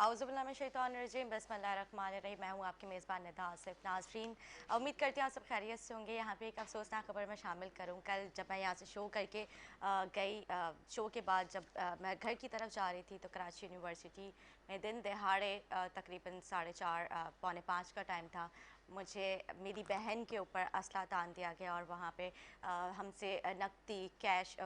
आउज़ुबिल्लाहिमिनश्शैतानिर्रजीम बिस्मिल्लाहिर्रहमानिर्रहीम। मैं हूँ आपकी मेज़बान निदा आसिफ नाज़रीन। उम्मीद करती हूँ आप सब खैरियत से होंगे। यहाँ पे एक अफसोसनाक खबर मैं शामिल करूँ। कल जब मैं यहाँ से शो करके गई, शो के बाद जब मैं घर की तरफ जा रही थी तो कराची यूनिवर्सिटी में दिन दहाड़े तकरीबन 4:30 पौने 5 का टाइम था, मुझे मेरी बहन के ऊपर असला तान दिया गया और वहाँ पे हमसे नकदी कैश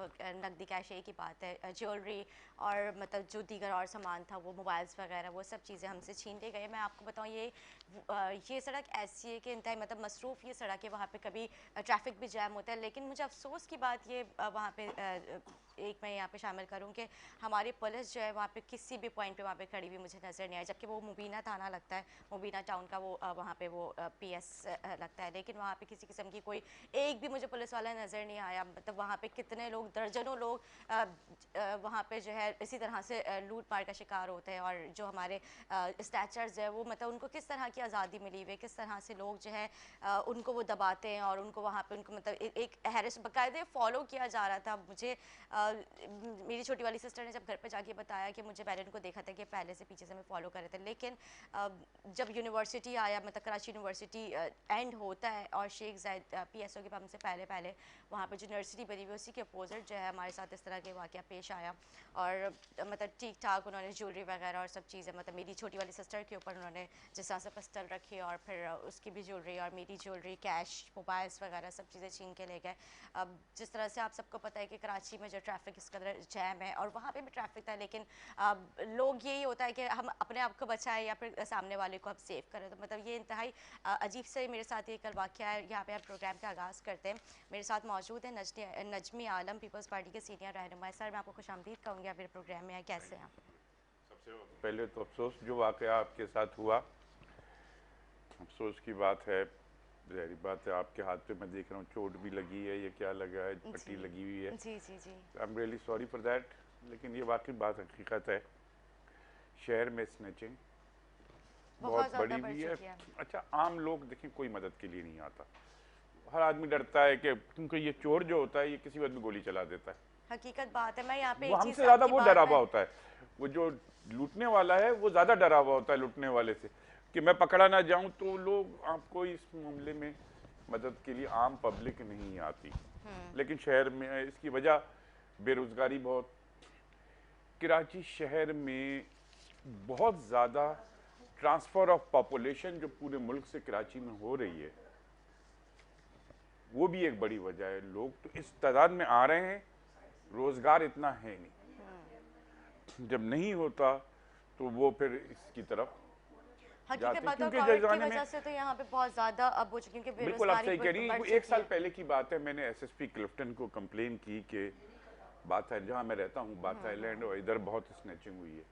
एक ही बात है, ज्वेलरी और मतलब जो दीगर और सामान था, वो मोबाइल्स वगैरह, वो सब चीज़ें हमसे छीन ली गई। मैं आपको बताऊँ, ये सड़क ऐसी है कि इंतहाई मतलब मसरूफ़ ये सड़क है, वहाँ पे कभी ट्रैफिक भी जैम होता है। लेकिन मुझे अफसोस की बात ये वहाँ पे एक मैं यहाँ पे शामिल करूँ कि हमारी पुलिस जो है वहाँ पे किसी भी पॉइंट पे वहाँ पे खड़ी हुई मुझे नज़र नहीं आई, जबकि वो मुबीना थाना लगता है, मुबीना टाउन का वो वहाँ पे वो पीएस लगता है, लेकिन वहाँ पे किसी किस्म की कोई एक भी मुझे पुलिस वाला नज़र नहीं आया। मतलब वहाँ पे कितने लोग, दर्जनों लोग वहाँ पे जो है इसी तरह से लूट पाट का शिकार होते हैं, और जो हमारे स्टैचर्स है वो मतलब उनको किस तरह की आज़ादी मिली हुई है, किस तरह से लोग जो है उनको वो दबाते हैं और उनको वहाँ पे उनको मतलब एक हैरेस बाकायदे फॉलो किया जा रहा था। मुझे मेरी छोटी वाली सिस्टर ने जब घर पे जाके बताया कि मुझे मैंने उनको देखा था कि पहले से पीछे से मैं फॉलो कर रहे थे, लेकिन जब यूनिवर्सिटी आया, मतलब कराची यूनिवर्सिटी एंड होता है और शेख जायद पीएसओ के पास से पहले पहले वहाँ पे जो यूनिवर्सिटी बनी हुई उसी के अपोजिट जो है हमारे साथ इस तरह के वाक़या पेश आया। और मतलब ठीक ठाक उन्होंने ज्वेलरी वगैरह और सब चीज़ें, मतलब मेरी छोटी वाली सिस्टर के ऊपर उन्होंने जिस तरह से पिस्टल रखी और फिर उसकी भी ज्वेलरी और मेरी ज्वेलरी, कैश, मोबाइल्स वगैरह सब चीज़ें छीन के ले गए। अब जिस तरह से आप सबको पता है कि कराची में जो ट्रैफिक इस कदर जैम है, और वहाँ पे भी ट्रैफिक था, लेकिन लोग यही होता है कि हम अपने आप को बचाएं या फिर सामने वाले को हम सेव करें। तो मतलब ये इंतहाई अजीब से मेरे साथ ये कल वाक़या है। यहाँ पे आप प्रोग्राम का आगाज़ करते हैं, मेरे साथ मौजूद है नजमी आलम, पीपल्स पार्टी के सीनियर रहनुमा। सर, मैं आपको खुशामदीद कहूँगी आप मेरे प्रोग्राम में आए, कैसे हैं? सबसे पहले तो अफसोस जो वाक़या आपके साथ हुआ, अफसोस की बात है। ज़ाहिर बात है, आपके हाथ पे मैं देख रहा हूँ चोट भी लगी है, ये क्या लगा है, जी पट्टी लगी हुई है। जी जी जी। I am really sorry for that. लेकिन ये वाकई बात हकीकत है, शहर में स्नैचिंग बहुत बहुत ज़्यादा बड़ी बढ़ भी है। चुकी है। अच्छा, आम लोग देखें कोई मदद के लिए नहीं आता, हर आदमी डरता है कि क्योंकि ये चोर जो होता है ये किसी वक्त भी गोली चला देता है। हकीकत बात है। मैं यहाँ पे वो एक हमसे चीज़ ज़्यादा आपकी वो बात डरा में हुआ होता है, वो जो लूटने वाला है वो ज़्यादा डरा हुआ होता है लूटने वाले से, कि मैं पकड़ा ना जाऊं। तो लोग आपको इस मामले में मदद के लिए आम पब्लिक नहीं आती। लेकिन शहर में इसकी वजह बेरोज़गारी बहुत, कराची शहर में बहुत ज़्यादा ट्रांसफ़र ऑफ पॉपुलेशन जो पूरे मुल्क से कराची में हो रही है, वो भी एक बड़ी वजह है। लोग तो इस तादाद में आ रहे हैं, रोज़गार इतना है नहीं। जब नहीं होता तो वो फिर इसकी तरफ हकीकत जाते हैं, बात है, और क्योंकि कोविड की जमाने में वजह से तो यहाँ पे बहुत ज़्यादा अब हो चुकी है, क्योंकि बिल्कुल आप बेरोज़गारी सही कह रही बढ़ हैं। एक चुकी साल है। पहले की बात है, मैंने एसएसपी क्लिफ्टन को कंप्लेन की कि बात है, जहाँ मैं रहता हूँ बात आइलैंड, और इधर बहुत स्नैचिंग हुई है।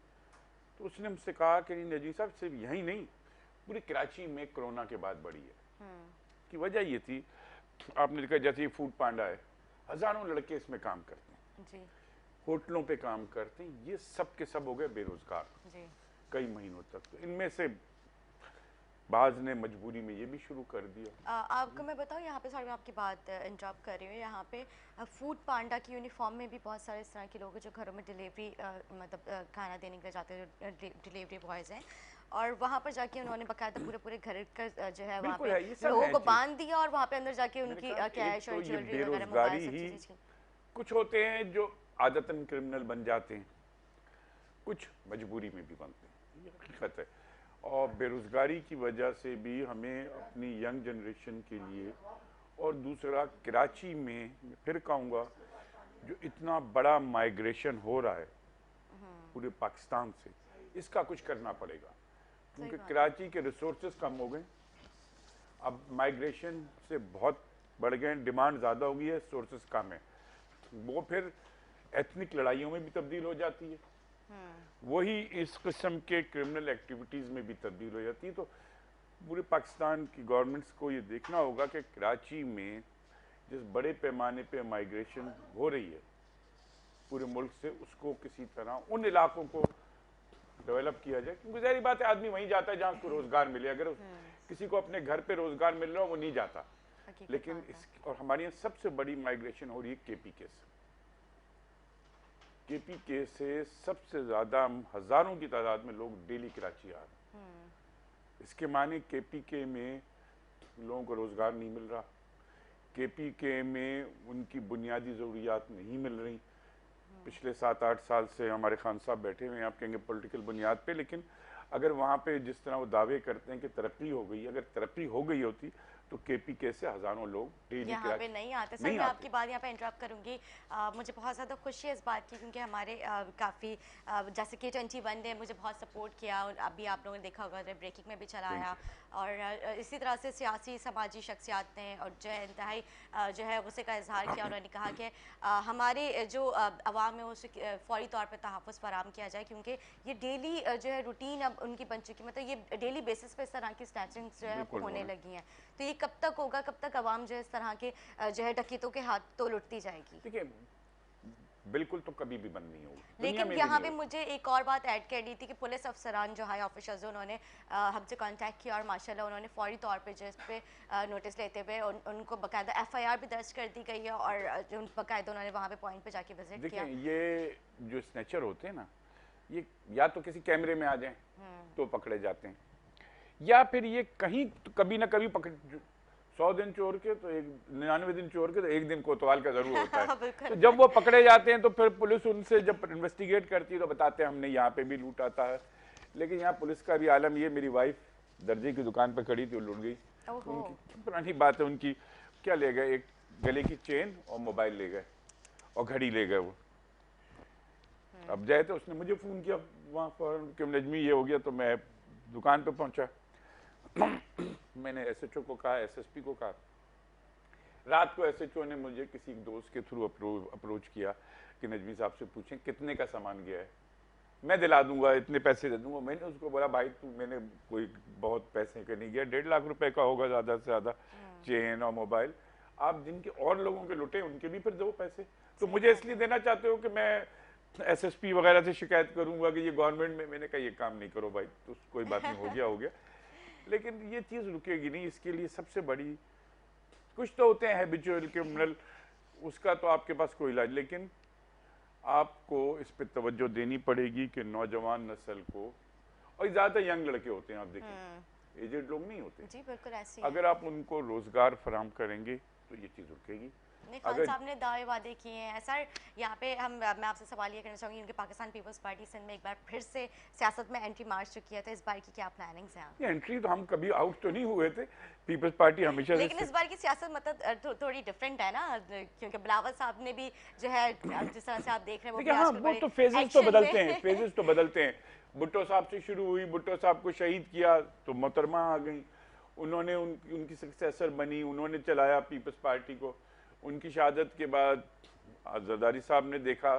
तो उसने मुझसे कहा कि नहीं नजीर साहब, सिर्फ यही नहीं, पूरी कराची में कोरोना के बाद बढ़ी है। की वजह ये थी, आपने देखा जैसे ये फूड पांडा है, हजारों लड़के इसमें काम करते हैं, जी होटलों पे काम करते हैं, ये सब के सब हो गए बेरोजगार जी। कई महीनों तक। तो इनमें से बाज ने मजबूरी में ये भी शुरू कर दिया। आपको मैं बताऊँ, यहाँ पे सॉरी मैं आपकी बात इंटरप्ट कर रही हूँ। यहाँ पे फूड पांडा की यूनिफॉर्म में भी बहुत सारे इस तरह के लोग हैं जो घरों में डिलीवरी मतलब खाना देने के लिए जाते हैं, जो डिलीवरी बॉयज़ हैं, और वहाँ पर जाके उन्होंने बाकायदा पूरे पूरे घर का जो है वहाँ बिल्कुल पे है, ये सब लोगों है को चीज। बांध दिया और वहाँ पे अंदर जाके मैंने उनकी कहा एक कैश और तो ये ज्वेलरी वगैरह, मोबाइल, बेरोजगारी सब ही, चीज़ें छीन। कुछ होते हैं जो आदतन क्रिमिनल बन जाते हैं, कुछ मजबूरी में भी बनते हैं, ये हकीकत है। और बेरोजगारी की वजह से भी हमें अपनी यंग जनरेशन के लिए, और दूसरा कराची में फिर कहूँगा जो इतना बड़ा माइग्रेशन हो रहा है पूरे पाकिस्तान से, इसका कुछ करना पड़ेगा, सही क्योंकि बात है। कराची के रिसोर्सेज कम हो गए, अब माइग्रेशन से बहुत बढ़ गए, डिमांड ज़्यादा हो गई है, सोर्सेज कम है। वो फिर एथनिक लड़ाइयों में भी तब्दील हो जाती है, वही इस किस्म के क्रिमिनल एक्टिविटीज़ में भी तब्दील हो जाती है। तो पूरे पाकिस्तान की गवर्नमेंट्स को ये देखना होगा कि कराची में जिस बड़े पैमाने पे माइग्रेशन हो रही है पूरे मुल्क से, उसको किसी तरह उन इलाकों को डेवलप किया जाए, क्योंकि ज़ाहिर बात है आदमी वहीं जाता है जहाँ उसको रोजगार मिले। अगर किसी को अपने घर पे रोजगार मिल रहा हो वो नहीं जाता। लेकिन और हमारे यहाँ सबसे बड़ी माइग्रेशन हो रही है केपीके से। केपीके से सबसे ज्यादा हजारों की तादाद में लोग डेली कराची आ रहे हैं। इसके माने केपीके में लोगों को रोजगार नहीं मिल रहा, केपीके में उनकी बुनियादी ज़रूरियात नहीं मिल रही। पिछले 7-8 साल से हमारे खान साहब बैठे हुए हैं, आप कहेंगे पॉलिटिकल बुनियाद पे, लेकिन अगर वहाँ पे जिस तरह वो दावे करते हैं कि तरक्की हो गई, अगर तरक्की हो गई होती तो केपीके से हजारों लोग डेली यहाँ पे नहीं आते। सर मैं आपकी बात यहाँ पे इंटरप्ट करूँगी। मुझे बहुत ज़्यादा खुशी है इस बात की, क्योंकि हमारे काफ़ी जैसे K21 ने मुझे बहुत सपोर्ट किया, और अभी आप लोगों ने देखा होगा ब्रेकिंग में भी चलाया, और इसी तरह से सियासी समाजी शख्सियात ने और जो है इंतहाई जो है गुस्से का इजहार किया। उन्होंने कहा कि हमारे जो अवाम है उसे फौरी तौर पर तहफ़्फ़ुज़ फराहम किया जाए, क्योंकि ये डेली जो है रूटीन अब उनकी बन चुकी, मतलब ये डेली बेसिस पे इस तरह की स्नैचिंग जो है होने लगी हैं। तो ये कब तक होगा, कब तक अवाम जो है इस तरह के जो है डकैतों के हाथ तो लुटती जाएगी? देखिए बिल्कुल तो कभी भी बंद नहीं होगी। लेकिन यहाँ पे मुझे एक और बात ऐड करनी थी कि पुलिस अफसरान जो हाई ऑफिसर्स उन्होंने हमसे कांटेक्ट किया, और माशाल्लाह उन्होंने फौरी तौर पे जो इस पे नोटिस लेते हुए उनको बाकायदा FIR भी दर्ज कर दी गई है, और बाकायदा उन्होंने वहाँ पे पॉइंट पे जाके विजिट किया। ये जो स्नैचर होते हैं ना, ये या तो किसी कैमरे में आ जाएं तो पकड़े जाते हैं, या फिर ये कहीं तो कभी ना कभी 100 दिन चोर के तो 99 दिन चोर के तो एक दिन कोतवाल का जरूर होता है। तो जब वो पकड़े जाते हैं तो फिर पुलिस उनसे जब इन्वेस्टिगेट करती है तो बताते हैं हमने यहाँ पे भी लूटा था। लेकिन यहाँ पुलिस का भी आलम ये, मेरी वाइफ दर्जे की दुकान पे खड़ी थी, वो लूट गई। उनकी पुरानी बात है, उनकी क्या ले गए, एक गले की चेन और मोबाइल ले गए और घड़ी ले गए। वो अब जाए तो उसने मुझे फोन किया वहाँ पर कि नजमी ये हो गया, तो मैं दुकान पे पहुंचा। मैंने SHO को कहा, SSP को कहा। रात को SHO ने मुझे किसी दोस्त के थ्रू अप्रोच किया कि नजमी साहब से पूछें कितने का सामान गया है, मैं दिला दूंगा, इतने पैसे दे दूंगा। मैंने उसको बोला भाई तू, मैंने कोई बहुत पैसे का नहीं गया, 1.5 लाख रुपए का होगा ज़्यादा से ज़्यादा, चेन और मोबाइल। आप जिनके और लोगों के लुटे उनके भी फिर दो पैसे, तो मुझे इसलिए देना चाहते हो कि मैं SSP वगैरह से शिकायत करूंगा कि ये गवर्नमेंट में। मैंने कहा ये काम नहीं करो भाई, तो कोई बात नहीं, हो गया। लेकिन ये चीज़ रुकेगी नहीं। इसके लिए सबसे बड़ी, कुछ तो होते हैं हैबिचुअल क्रिमिनल, उसका तो आपके पास कोई इलाज, लेकिन आपको इस पे तवज्जो देनी पड़ेगी कि नौजवान नस्ल को, और ज़्यादा यंग लड़के होते हैं, आप देखिए एजेड लोग नहीं होते जी, बिल्कुल ऐसे ही। अगर आप उनको रोजगार फराहम करेंगे तो ये चीज़ रुकेगी। खान साहब ने दावे वादे किए हैं सर। यहाँ पे मैं आपसे सवाल ये करना चाहूँगी, उनके पाकिस्तान पीपल्स पार्टी सिंध में एक बार फिर से सियासत में एंट्री मार चुकी है, तो इस बार की क्या प्लानिंग्स हैं? ये एंट्री तो हम कभी आउट तो नहीं हुए थे, पीपल्स पार्टी हमेशा। लेकिन इस बार की सियासत मतलब थोड़ी डिफरेंट है ना, क्योंकि बिलावल साहब ने भी जो है जिस तरह से आप देख रहे हैं वो तो फेजेस तो बदलते हैं, फेजेस तो बदलते हैं। भुट्टो साहब से शुरू हुई, भुट्टो साहब को शहीद किया तो मोहतरमा आ गई, उन्होंने उनकी सक्सेसर बनी, उन्होंने चलाया पीपल्स पार्टी को। उनकी शहादत के बाद जरदारी साहब ने देखा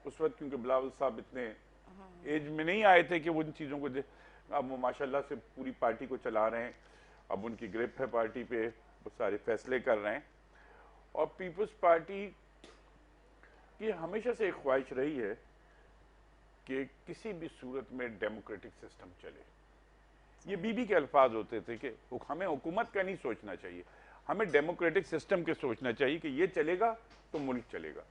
उस वक्त, क्योंकि बिलावल साहब इतने एज में नहीं आए थे कि वो उन चीज़ों को अब वो माशाल्लाह से पूरी पार्टी को चला रहे हैं। अब उनकी ग्रिप है पार्टी पे, वो सारे फैसले कर रहे हैं। और पीपल्स पार्टी की हमेशा से एक ख्वाहिश रही है कि किसी भी सूरत में डेमोक्रेटिक सिस्टम चले। ये बीबी के अल्फाज होते थे कि हमें हुकूमत का नहीं सोचना चाहिए, हमें डेमोक्रेटिक सिस्टम के सोचना चाहिए कि ये चलेगा तो मुल्क चलेगा।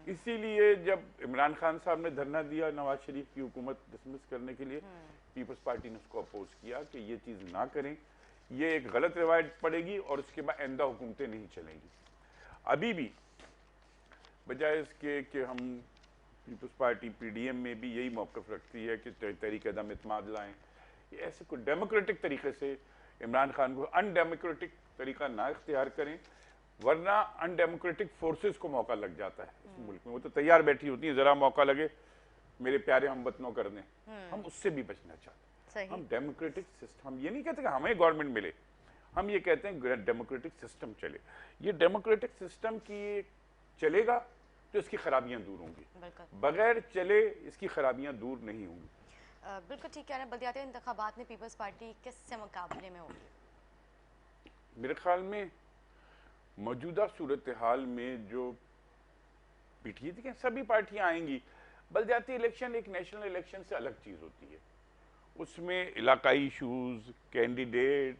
इसीलिए जब इमरान खान साहब ने धरना दिया नवाज शरीफ की हुकूमत डिसमिस करने के लिए, पीपल्स पार्टी ने उसको अपोज किया कि ये चीज़ ना करें, ये एक गलत रिवायत पड़ेगी और उसके बाद आइंदा हुकूमतें नहीं चलेंगी। अभी भी बजाय इसके कि हम पीपल्स पार्टी PDM में भी यही मौक़िफ़ रखती है कि तहरीक अदम इत्माद लाएँ, ये ऐसे कोई डेमोक्रेटिक तरीके से इमरान खान को अनडेमोक्रेटिक तरीका ना इख्तियार करें, वरना अनडेमोक्रेटिक फोर्सेस को मौका लग जाता है इस मुल्क में। वो तो तैयार बैठी होती है, ज़रा मौका लगे मेरे प्यारे हमवतनों कर दें। हम उससे भी बचना चाहते हैं। हम डेमोक्रेटिक सिस्टम, हम ये नहीं कहते कि हमें गवर्नमेंट मिले, हम ये कहते हैं डेमोक्रेटिक सिस्टम चले। ये डेमोक्रेटिक सिस्टम की चलेगा तो इसकी खराबियां दूर होंगी, बगैर चले इसकी खराबियां दूर नहीं होंगी। बिल्कुल ठीक है। बलदियाती इंतखाबात में पीपल्स पार्टी किससे मुकाबले में होगी? मेरे ख्याल में मौजूदा सूरत हाल में जो पीटीए थी, सभी पार्टियां आएंगी। बलदियाती इलेक्शन एक नेशनल इलेक्शन से अलग चीज़ होती है। उसमें इलाकाई इशूज, कैंडिडेट,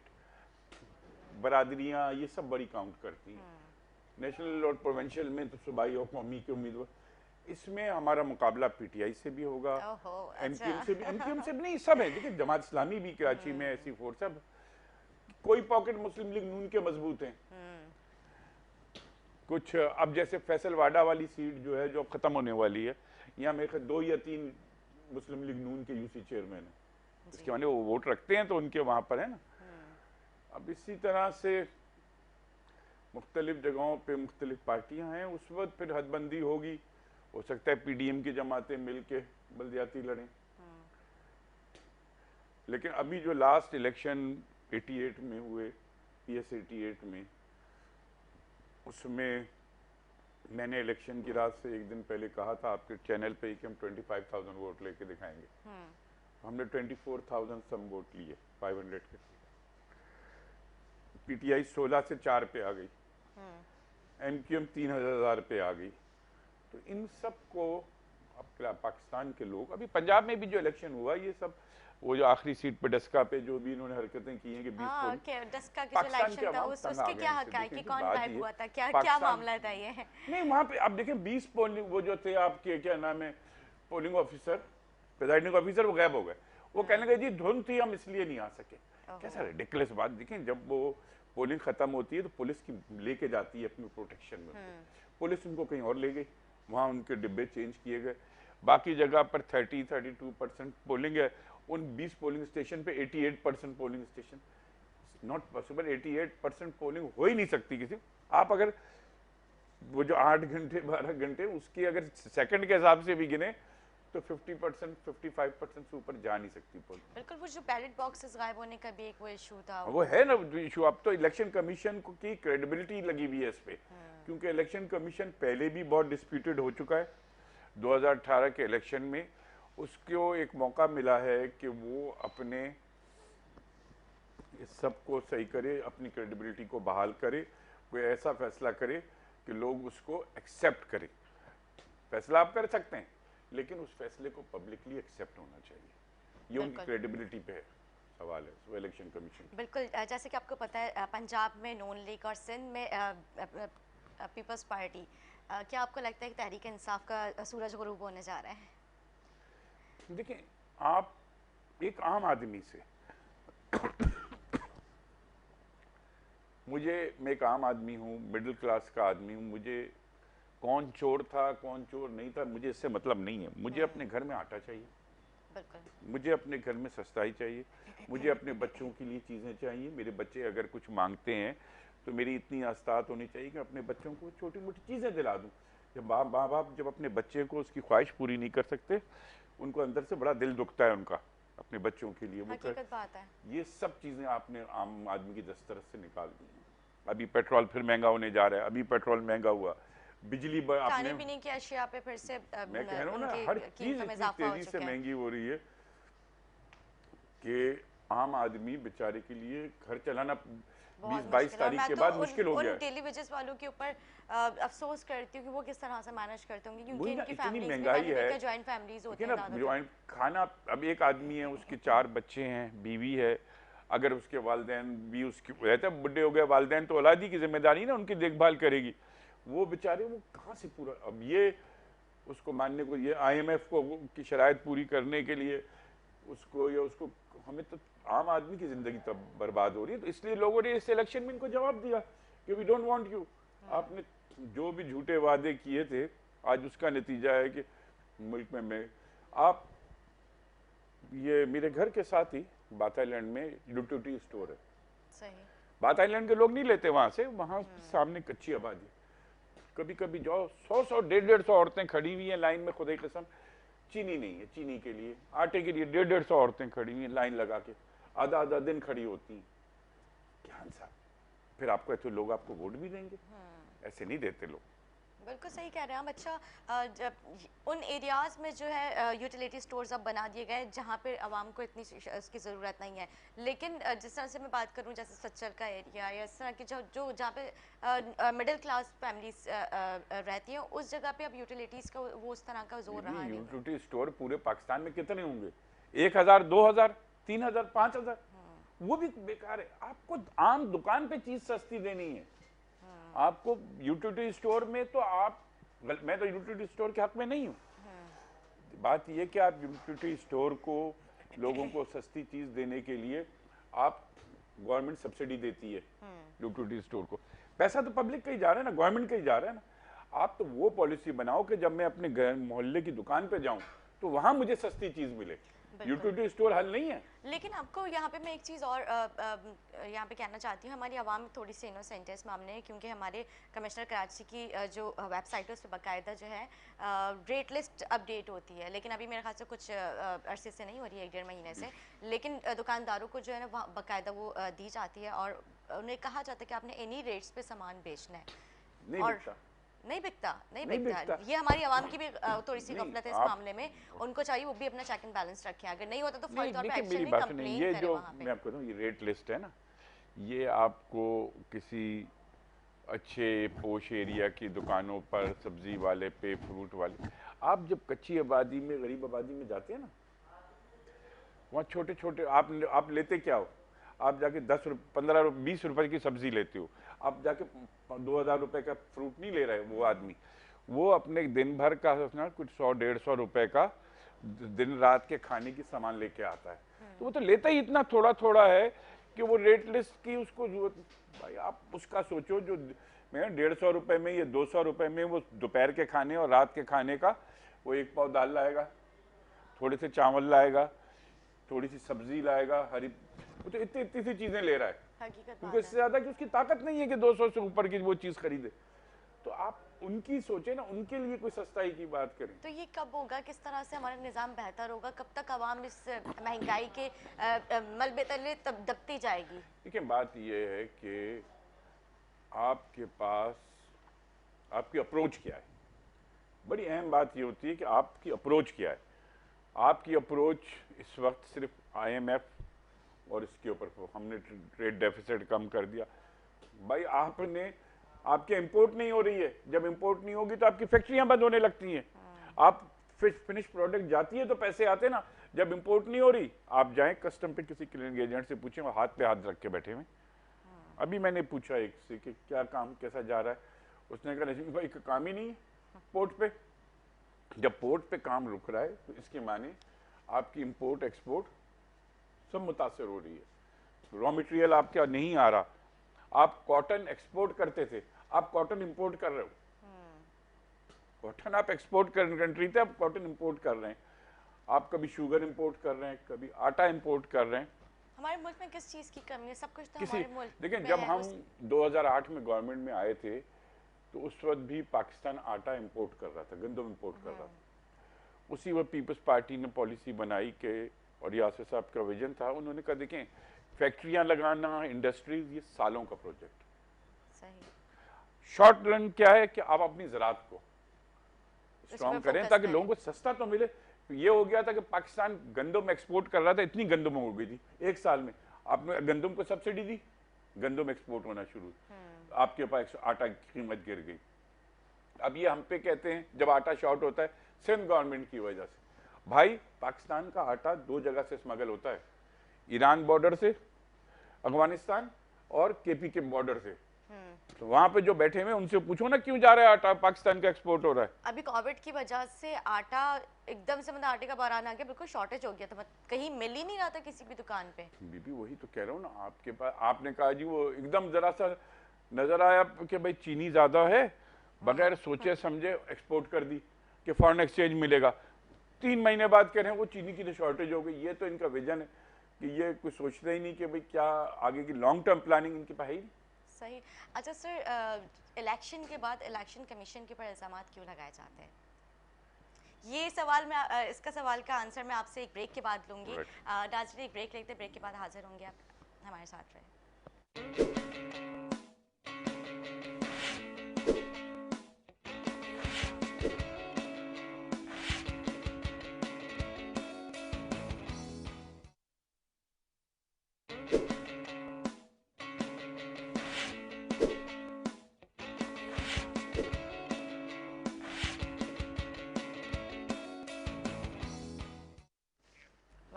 बरादरियां, ये सब बड़ी काउंट करती हैं। नेशनल और प्रोविंशियल में तो सूबाई और कौमी के उम्मीदवार, इसमें हमारा मुकाबला पीटीआई से भी होगा, ओहो, एमक्यूएम अच्छा। से भी, एमक्यूएम से भी नहीं, सब है। देखिए जमात इस्लामी भी कराची में ऐसी फोर्स है, कोई पॉकेट मुस्लिम लीग नून के मजबूत हैं, कुछ अब जैसे फैसल वाडा वाली सीट जो है जो अब खत्म होने वाली है, यहाँ मेरे ख्याल 2 या 3 मुस्लिम लीग नून के यूसी चेयरमैन है, इसके माने वो वोट रखते हैं तो उनके वहां पर है ना। अब इसी तरह से मुख्तलिफ जगहों पे मुख्तलिफ पार्टियां हैं, उस वक्त फिर हदबंदी होगी, हो सकता है पीडीएम की जमातें मिल के बलदियाती लड़ें। लेकिन अभी जो लास्ट इलेक्शन 88 में हुए, PS 88 में, उसमें मैंने इलेक्शन की रात से एक दिन पहले कहा था आपके चैनल पे कि हम 25,000 वोट लेके दिखाएंगे। हमने 24,000 सम वोट लिए, 500 के। पीटीआई 16 से 4 पे आ गई, एमक्यूएम 3,000 पे आ गई। तो इन सब को अब पाकिस्तान के लोग, अभी पंजाब में भी जो इलेक्शन हुआ, ये सब वो जो आखिरी सीट पे डस्का पे जो भी इन्होंने हरकतें की हैं कि 20 हाँ, वोट, के डस्का के जो इलेक्शन था उसके क्या हक है कि कौन गायब हुआ था, क्या मामला था ये? नहीं वहां पे आप देखें 20 पोलिंग वो जो थे आपके क्या नाम है पोलिंग ऑफिसर, प्रिजाइडिंग ऑफिसर, वो गायब हो गए। वो कहने लगे जी धुंध थी हम इसलिए नहीं आ सके। कैसा रिडिकुलस बात। देखें जब वो पोलिंग खत्म होती है तो पुलिस की लेके जाती है अपनी प्रोटेक्शन में, पुलिस उनको कहीं और ले गई, वहां उनके डिब्बे चेंज किए गए। बाकी जगह पर 30-32% पोलिंग है, उन 20 पोलिंग स्टेशन पे 88% polling station, not possible. 88% polling हो ही नहीं सकती किसी। आप अगर वो जो 8 घंटे 12 घंटे उसकी अगर सेकंड के हिसाब से भी गिने तो 50% 55% से ऊपर जा नहीं सकती पोलिंग। बिल्कुल, वो जो बैलेट बॉक्सेस गायब होने का भी एक वो इशू था, वो है ना इशू। अब तो इलेक्शन कमीशन की क्रेडिबिलिटी लगी हुई है इस पे, क्योंकि इलेक्शन कमीशन पहले भी बहुत डिस्प्यूटेड हो चुका है। 2018 के इलेक्शन में उसको एक मौका मिला है कि वो अपने इस सब को सही करे, अपनी क्रेडिबिलिटी को बहाल करे, कोई ऐसा फैसला करे कि लोग उसको एक्सेप्ट करें। फैसला आप कर सकते हैं लेकिन उस फैसले को पब्लिकली एक्सेप्ट होना चाहिए। ये उनकी क्रेडिबिलिटी पे है सवाल है वो इलेक्शन कमीशन। बिल्कुल, जैसे कि आपको पता है पंजाब में नून लीग और सिंध में पीपल्स पार्टी, क्या आपको लगता है कि तहरीक इंसाफ का सूरज गुरूब होने जा रहा है? देखिए आप एक आम आदमी से मैं एक आम आदमी हूँ, मिडिल क्लास का आदमी हूँ, मुझे कौन चोर था कौन चोर नहीं था मुझे इससे मतलब नहीं है। मुझे अपने घर में आटा चाहिए, मुझे अपने घर में सस्ताई चाहिए, मुझे अपने बच्चों के लिए चीज़ें चाहिए। मेरे बच्चे अगर कुछ मांगते हैं तो मेरी इतनी आस्तात होनी चाहिए कि अपने बच्चों को छोटी मोटी चीज़ें दिला दूँ। जब माँ बाप जब अपने बच्चे को उसकी ख्वाहिश पूरी नहीं कर सकते, उनको अंदर से बड़ा दिल दुखता है उनका अपने बच्चों के लिए। हकीकत बात है। ये सब चीज़ें आपने आम आदमी की दस्तरस से निकाल दी हैं। अभी पेट्रोल फिर महंगा होने जा रहा है, अभी पेट्रोल महंगा हुआ, बिजली खाने पीने की अशिया पे फिर से मैं कह रहा हूँ ना हर चीज़ इतनी तेजी से महंगी हो रही है कि आम आदमी बेचारे के लिए घर चलाना 20-22 तारीख के बाद मुश्किल हो गया है। डेली वेजेस वालों के ऊपर अफसोस करती हूँ कि वो किस तरह से मैनेज करते होंगे, क्योंकि इनकी इतनी फैमिलीज महंगाई है, जॉइंट फैमिलीज होती हैं ना, जॉइंट खाना। अब एक आदमी है, उसके 4 बच्चे हैं, बीवी है, अगर उसके वालिदैन भी उसकी रहते हैं, बुढ़े हो गए वालिदैन तो औलादी की जिम्मेदारी ना उनकी देखभाल करेगी। वो बेचारे वो कहाँ से पूरा, अब ये उसको मानने को, ये IMF को की शराइत पूरी करने के लिए उसको या उसको, हमें तो आम आदमी की जिंदगी तब बर्बाद हो रही है। तो इसलिए लोगों ने इस इलेक्शन में इनको जवाब दिया कि वी डोंट वांट यू। आपने जो भी झूठे वादे किए थे आज उसका नतीजा है कि मुल्क में आप, ये मेरे घर के साथ ही बात आइलैंड में ड्यूटी स्टोर है। सही। बात आइलैंड के लोग नहीं लेते वहां से, वहां सामने कच्ची आबादी, कभी कभी जाओ 100-100 150-150 औरतें खड़ी हुई हैं लाइन में, खुदा की कसम चीनी नहीं है, चीनी के लिए, आटे के लिए 150-150 औरतें खड़ी हुई हैं लाइन लगा के, आधा दिन खड़ी होती हैं। क्या साहब, फिर आपको ऐसे लोग आपको वोट भी देंगे? ऐसे नहीं देते लोग। बिल्कुल सही कह रहे हैं हम। अच्छा, जब उन एरियाज में जो है यूटिलिटी स्टोर्स अब बना दिए गए जहाँ पे आवाम को इतनी इसकी ज़रूरत नहीं है, लेकिन जिस तरह से मैं बात करूँ जैसे सच्चर का एरिया या इस तरह की जो जहाँ पे मिडिल क्लास फैमिलीज रहती हैं, उस जगह पे अब यूटिलिटीज़ का वो उस तरह का जोर रहा है। यूटिलिटी स्टोर पूरे पाकिस्तान में कितने होंगे? 1000-2000 3,000 5,000, वो भी बेकार है। आपको आम दुकान पे चीज सस्ती देनी है। आपको यूटिलिटी स्टोर में तो मैं तो यूटिलिटी स्टोर के हक में नहीं हूँ। बात यह कि आप यूटिलिटी स्टोर को लोगों को सस्ती चीज देने के लिए आप गवर्नमेंट सब्सिडी देती है यूटिलिटी स्टोर को, पैसा तो पब्लिक का ही जा रहा है ना, गवर्नमेंट का ही जा रहा है ना। आप तो वो पॉलिसी बनाओ कि जब मैं अपने मोहल्ले की दुकान पे जाऊं तो वहां मुझे सस्ती चीज मिले। यूटिलिटी स्टोर हल नहीं है। लेकिन आपको यहाँ पे मैं एक चीज़ और यहाँ पे कहना चाहती हूँ, हमारी आवाम थोड़ी सी इनोसेंट है इस मामले में, क्योंकि हमारे कमिश्नर कराची की जो वेबसाइट है उस पर बाकायदा जो है रेट लिस्ट अपडेट होती है, लेकिन अभी मेरे ख्याल से कुछ अरसे से नहीं हो रही है, 1-1.5 महीने से। लेकिन दुकानदारों को जो है ना वहाँ बाकायदा वो दी जाती है और उन्हें कहा जाता है कि आपने इन्हीं रेट्स पे सामान बेचना है। नहीं बिकता। ये हमारी आवाम की भी थोड़ी सी गफलत है इस मामले में। उनको चाहिए वो भी अपना चेक एंड बैलेंस रखें, अगर नहीं होता तो फौरी तौर पे एक्शन नहीं, कंप्लेन करें वहां पे। मैं आपको बताऊं, ये रेट लिस्ट है ना, ये आपको किसी अच्छे पोश एरिया की दुकानों पर, सब्जी वाले पे, फ्रूट वाले, आप जब कच्ची आबादी में, गरीब आबादी में जाते हैं ना, वहाँ छोटे छोटे आप लेते क्या हो, आप जाके 10 रुपये 15 रुपये 20 रुपए की सब्जी लेते हो, आप जाके 2,000 रुपए का फ्रूट नहीं ले रहे वो आदमी, वो अपने दिन भर का कुछ 100-150 रुपए का दिन रात के खाने की सामान लेके आता है। तो वो तो लेता ही इतना थोड़ा थोड़ा है कि वो रेट लिस्ट की उसको जरूरत। भाई आप उसका सोचो, जो मैं 150 रुपए में या 200 रुपए में वो दोपहर के खाने और रात के खाने का वो 1 पाव दाल लाएगा, थोड़े से चावल लाएगा, थोड़ी सी सब्जी लाएगा, हरी, वो तो इतनी सी चीजें ले रहा है, क्योंकि इससे ज्यादा कि उसकी ताकत नहीं है कि 200 से ऊपर की वो चीज खरीदे। तो आप उनकी सोचे ना, उनके लिए कोई सस्ताई की बात करें। तो ये कब होगा, किस तरह से हमारा निज़ाम बेहतर होगा, कब तक आवाम इस महंगाई के मलबे तले तब दबती जाएगी? देखिए बात ये है कि आपके पास आपकी अप्रोच क्या है। बड़ी अहम बात ये होती है कि आपकी अप्रोच क्या है। आपकी अप्रोच इस वक्त सिर्फ IMF और इसके ऊपर हमने ट्रेड डेफिसिट कम कर दिया। भाई आपके इंपोर्ट नहीं हो रही है, जब इंपोर्ट नहीं होगी तो आपकी फैक्ट्रियां बंद होने लगती हैं। आप फिनिश प्रोडक्ट जाती है तो पैसे आते ना, जब इंपोर्ट नहीं हो रही आप जाएं कस्टम पे किसी क्लियरिंग एजेंट से पूछें, वो हाथ पे हाथ रख के बैठे हुए। अभी मैंने पूछा एक से कि क्या काम कैसा जा रहा है, उसने कहा नजीम भाई काम ही नहीं है पोर्ट पे। जब पोर्ट पे काम रुक रहा है तो इसके माने आपकी इंपोर्ट एक्सपोर्ट सब मुतासर हो रही है। रॉ मटेरियल आपका नहीं आ रहा, आप कॉटन एक्सपोर्ट करते थे, आप कॉटन इंपोर्ट कर रहे हो। कॉटन आप एक्सपोर्ट कर कंट्री थे, आप कॉटन इंपोर्ट कर रहे हैं। आप कभी शुगर इंपोर्ट कर रहे हैं, कभी आटा इंपोर्ट कर रहे हैं। हमारे मुल्क में किस चीज की कमी है? सब कुछ तो हमारे मुल्क में देखिए जब हम 2008 में गवर्नमेंट में आए थे तो उस वक्त भी पाकिस्तान आटा इंपोर्ट कर रहा था, गंदम इंपोर्ट कर रहा था। उसी वक्त पीपल्स पार्टी ने पॉलिसी बनाई कि, और यासिर साहब का विजन था, उन्होंने कहा देखें फैक्ट्रियां लगाना, इंडस्ट्रीज, ये सालों का प्रोजेक्ट। सही। शॉर्ट रन क्या है कि आप अपनी ज़राअत को स्ट्रॉन्ग करें ताकि लोगों को सस्ता तो मिले। ये हो गया था कि पाकिस्तान गंदम एक्सपोर्ट कर रहा था, इतनी गंदम हो गई थी एक साल में, आपने गंदम को सब्सिडी दी, गंदम एक्सपोर्ट होना शुरू, आपके पास आटा की कीमत गिर गई। अब ये हम पे कहते हैं जब आटा शॉर्ट होता है सिंध गवर्नमेंट की वजह से। भाई पाकिस्तान का आटा 2 जगह से स्मगल होता है, ईरान बॉर्डर से, अफगानिस्तान और KP के बॉर्डर से। तो वहां पे जो बैठे हुए उनसे पूछो ना क्यों जा रहा है आटा पाकिस्तान का एक्सपोर्ट हो रहा है। अभी कोविड की वजह से आटा एकदम से, मतलब आटे का बहरान आ गया, बिल्कुल शॉर्टेज हो गया था, कहीं मिल ही नहीं रहा था किसी भी दुकान पे। बीबी वही तो कह रहा हूँ ना, आपके पास आपने कहा जी वो एकदम जरा सा नजर आया कि भाई चीनी ज्यादा है, बगैर सोचे समझे एक्सपोर्ट कर दी कि फॉरेन एक्सचेंज मिलेगा। 3 महीने बाद कह रहे हैं वो चीनी की तो शॉर्टेज हो गई। ये तो इनका विजन है कि ये कुछ सोचते ही नहीं कि भाई क्या आगे की लॉन्ग टर्म प्लानिंग इनके पास है ही। सही। अच्छा सर, इलेक्शन के बाद इलेक्शन कमीशन के ऊपर इल्जाम क्यों लगाए जाते हैं? ये सवाल मैं इसका सवाल का आंसर मैं आपसे एक ब्रेक के बाद लूंगी। नाज़रीन एक ब्रेक लेते, ब्रेक के बाद हाजिर होंगे, आप हमारे साथ रहे।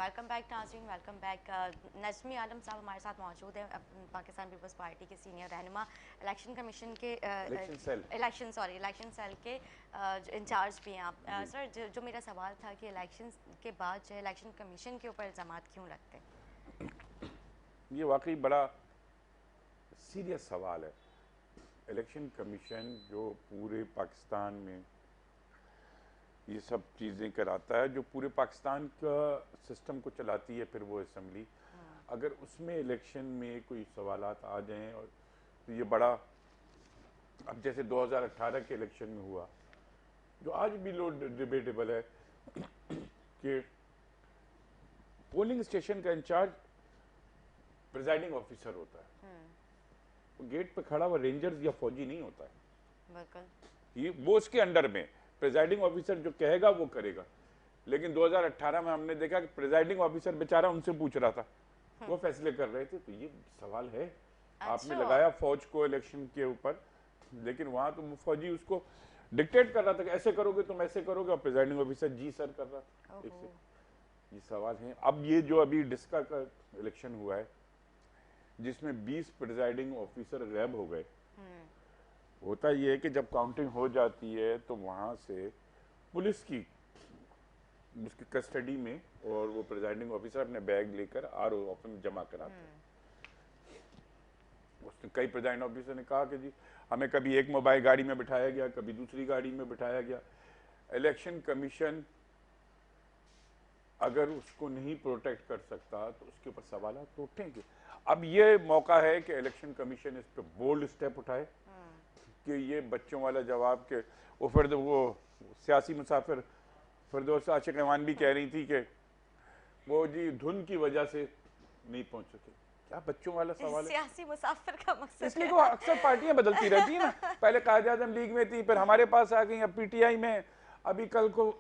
वेलकम बैक नाज़रीन, वेलकम बैक। नज़मी आलम साहब हमारे साथ मौजूद हैं, पाकिस्तान पीपल्स पार्टी के सीनियर रहनुमा, इलेक्शन कमीशन के इलेक्शन सेल के इंचार्ज भी हैं आप। सर, जो मेरा सवाल था कि इलेक्शन के बाद जो इलेक्शन कमीशन के ऊपर इल्ज़ामात क्यों लगते हैं? ये वाकई बड़ा सीरियस सवाल है। इलेक्शन कमीशन जो पूरे पाकिस्तान में ये सब चीज़ें कराता है, जो पूरे पाकिस्तान का सिस्टम को चलाती है, फिर वो असम्बली, अगर उसमें इलेक्शन में कोई सवालात आ जाएं और तो ये बड़ा, अब जैसे 2018 के इलेक्शन में हुआ, जो आज भी लोग डिबेटेबल है कि पोलिंग स्टेशन का इंचार्ज प्रिजाइडिंग ऑफिसर होता है, तो गेट पे खड़ा हुआ रेंजर्स या फौजी नहीं होता है। बिल्कुल। ये वो उसके अंडर में प्रिजाइडिंग ऑफिसर जो कहेगा वो करेगा। लेकिन 2018 में हमने देखा कि प्रिजाइडिंग ऑफिसर बेचारा उनसे पूछ रहा था, वो फैसले कर रहे थे। तो ये सवाल है, आपने लगाया फौज को इलेक्शन के ऊपर, लेकिन वहां तो वो फौजी उसको डिक्टेट कर रहा था कि ऐसे करोगे तुम, ऐसे करोगे, और प्रिजाइडिंग ऑफिसर जी सर कर रहा था। ये सवाल है। अब ये जो अभी डिस्का का इलेक्शन हुआ है, जिसमें 20 प्रिजाइडिंग ऑफिसर गैब हो गए, होता ये है कि जब काउंटिंग हो जाती है तो वहां से पुलिस की उसकी कस्टडी में, और वो प्रिजाइडिंग ऑफिसर अपने बैग लेकर आरओ ऑफिस में जमा कराते हैं। उसने कई प्रिजाइडिंग ऑफिसर ने कहा कि जी हमें कभी एक मोबाइल गाड़ी में बिठाया गया, कभी दूसरी गाड़ी में बिठाया गया। इलेक्शन कमीशन अगर उसको नहीं प्रोटेक्ट कर सकता तो उसके ऊपर सवाल तो उठेंगे। अब ये मौका है कि इलेक्शन कमीशन इस पे बोल्ड स्टेप उठाए कि ये बच्चों वाला जवाब के वो सियासी मुसाफिर फिरदौस आशिक रहमान भी कह रही थी कि वो जी धुन की वजह से नहीं पहुंच सके। क्या बच्चों वाला सवाल है? सियासी मुसाफिर का मकसद इसलिए को अक्सर पार्टियां बदलती रहती है ना, पहले कायदे आज़म लीग में थी, फिर हमारे पास आ गई, अब पीटीआई में, अभी कल को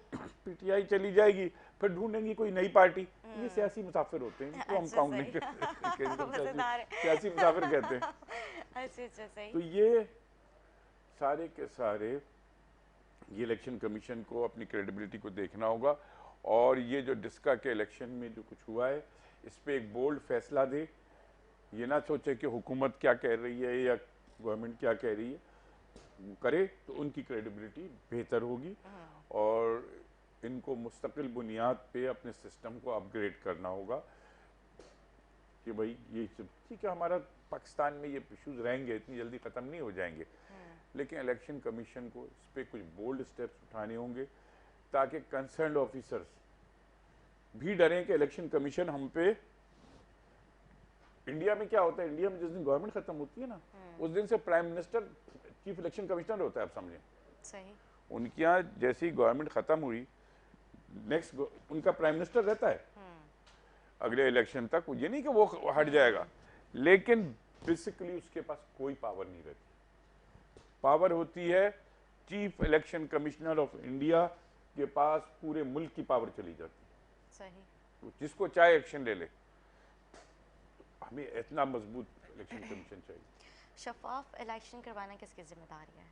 पीटीआई चली जाएगी, फिर ढूंढेंगी कोई नई पार्टी। ये सियासी मुसाफिर होते हैं, तो हम काउंट नहीं करते, सियासी मुसाफिर कहते हैं। अच्छा सही। तो ये सारे के सारे ये इलेक्शन कमीशन को अपनी क्रेडिबिलिटी को देखना होगा, और ये जो डिस्का के इलेक्शन में जो कुछ हुआ है, इस पे एक बोल्ड फैसला दे। ये ना सोचे कि हुकूमत क्या कह रही है या गवर्नमेंट क्या कह रही है, करे तो उनकी क्रेडिबिलिटी बेहतर होगी, और इनको मुस्तकिल बुनियाद पे अपने सिस्टम को अपग्रेड करना होगा कि भाई ये ठीक है, हमारा पाकिस्तान में ये इश्यूज रहेंगे, इतनी जल्दी ख़त्म नहीं हो जाएंगे, लेकिन इलेक्शन कमीशन को इस पर कुछ बोल्ड स्टेप्स उठाने होंगे ताकि कंसर्न्ड ऑफिसर्स भी डरें कि इलेक्शन कमीशन हम पे। इंडिया में क्या होता है, इंडिया में जिस दिन गवर्नमेंट खत्म होती है ना, उस दिन से prime minister chief election commissioner होता है, आप समझें। सही। उनके यहाँ जैसी गवर्नमेंट खत्म हुई, नेक्स्ट उनका प्राइम मिनिस्टर रहता है अगले इलेक्शन तक। ये नहीं कि वो हट जाएगा, लेकिन बेसिकली उसके पास कोई पावर नहीं रहती। पावर होती है chief election commissioner of India के पास, पूरे मुल्क की पावर चली जाती है। सही। तो जिसको चाहे एक्शन ले ले। तो हमें इतना मजबूत इलेक्शन कमीशन चाहिए। शफाफ इलेक्शन करवाना किसकी जिम्मेदारी है?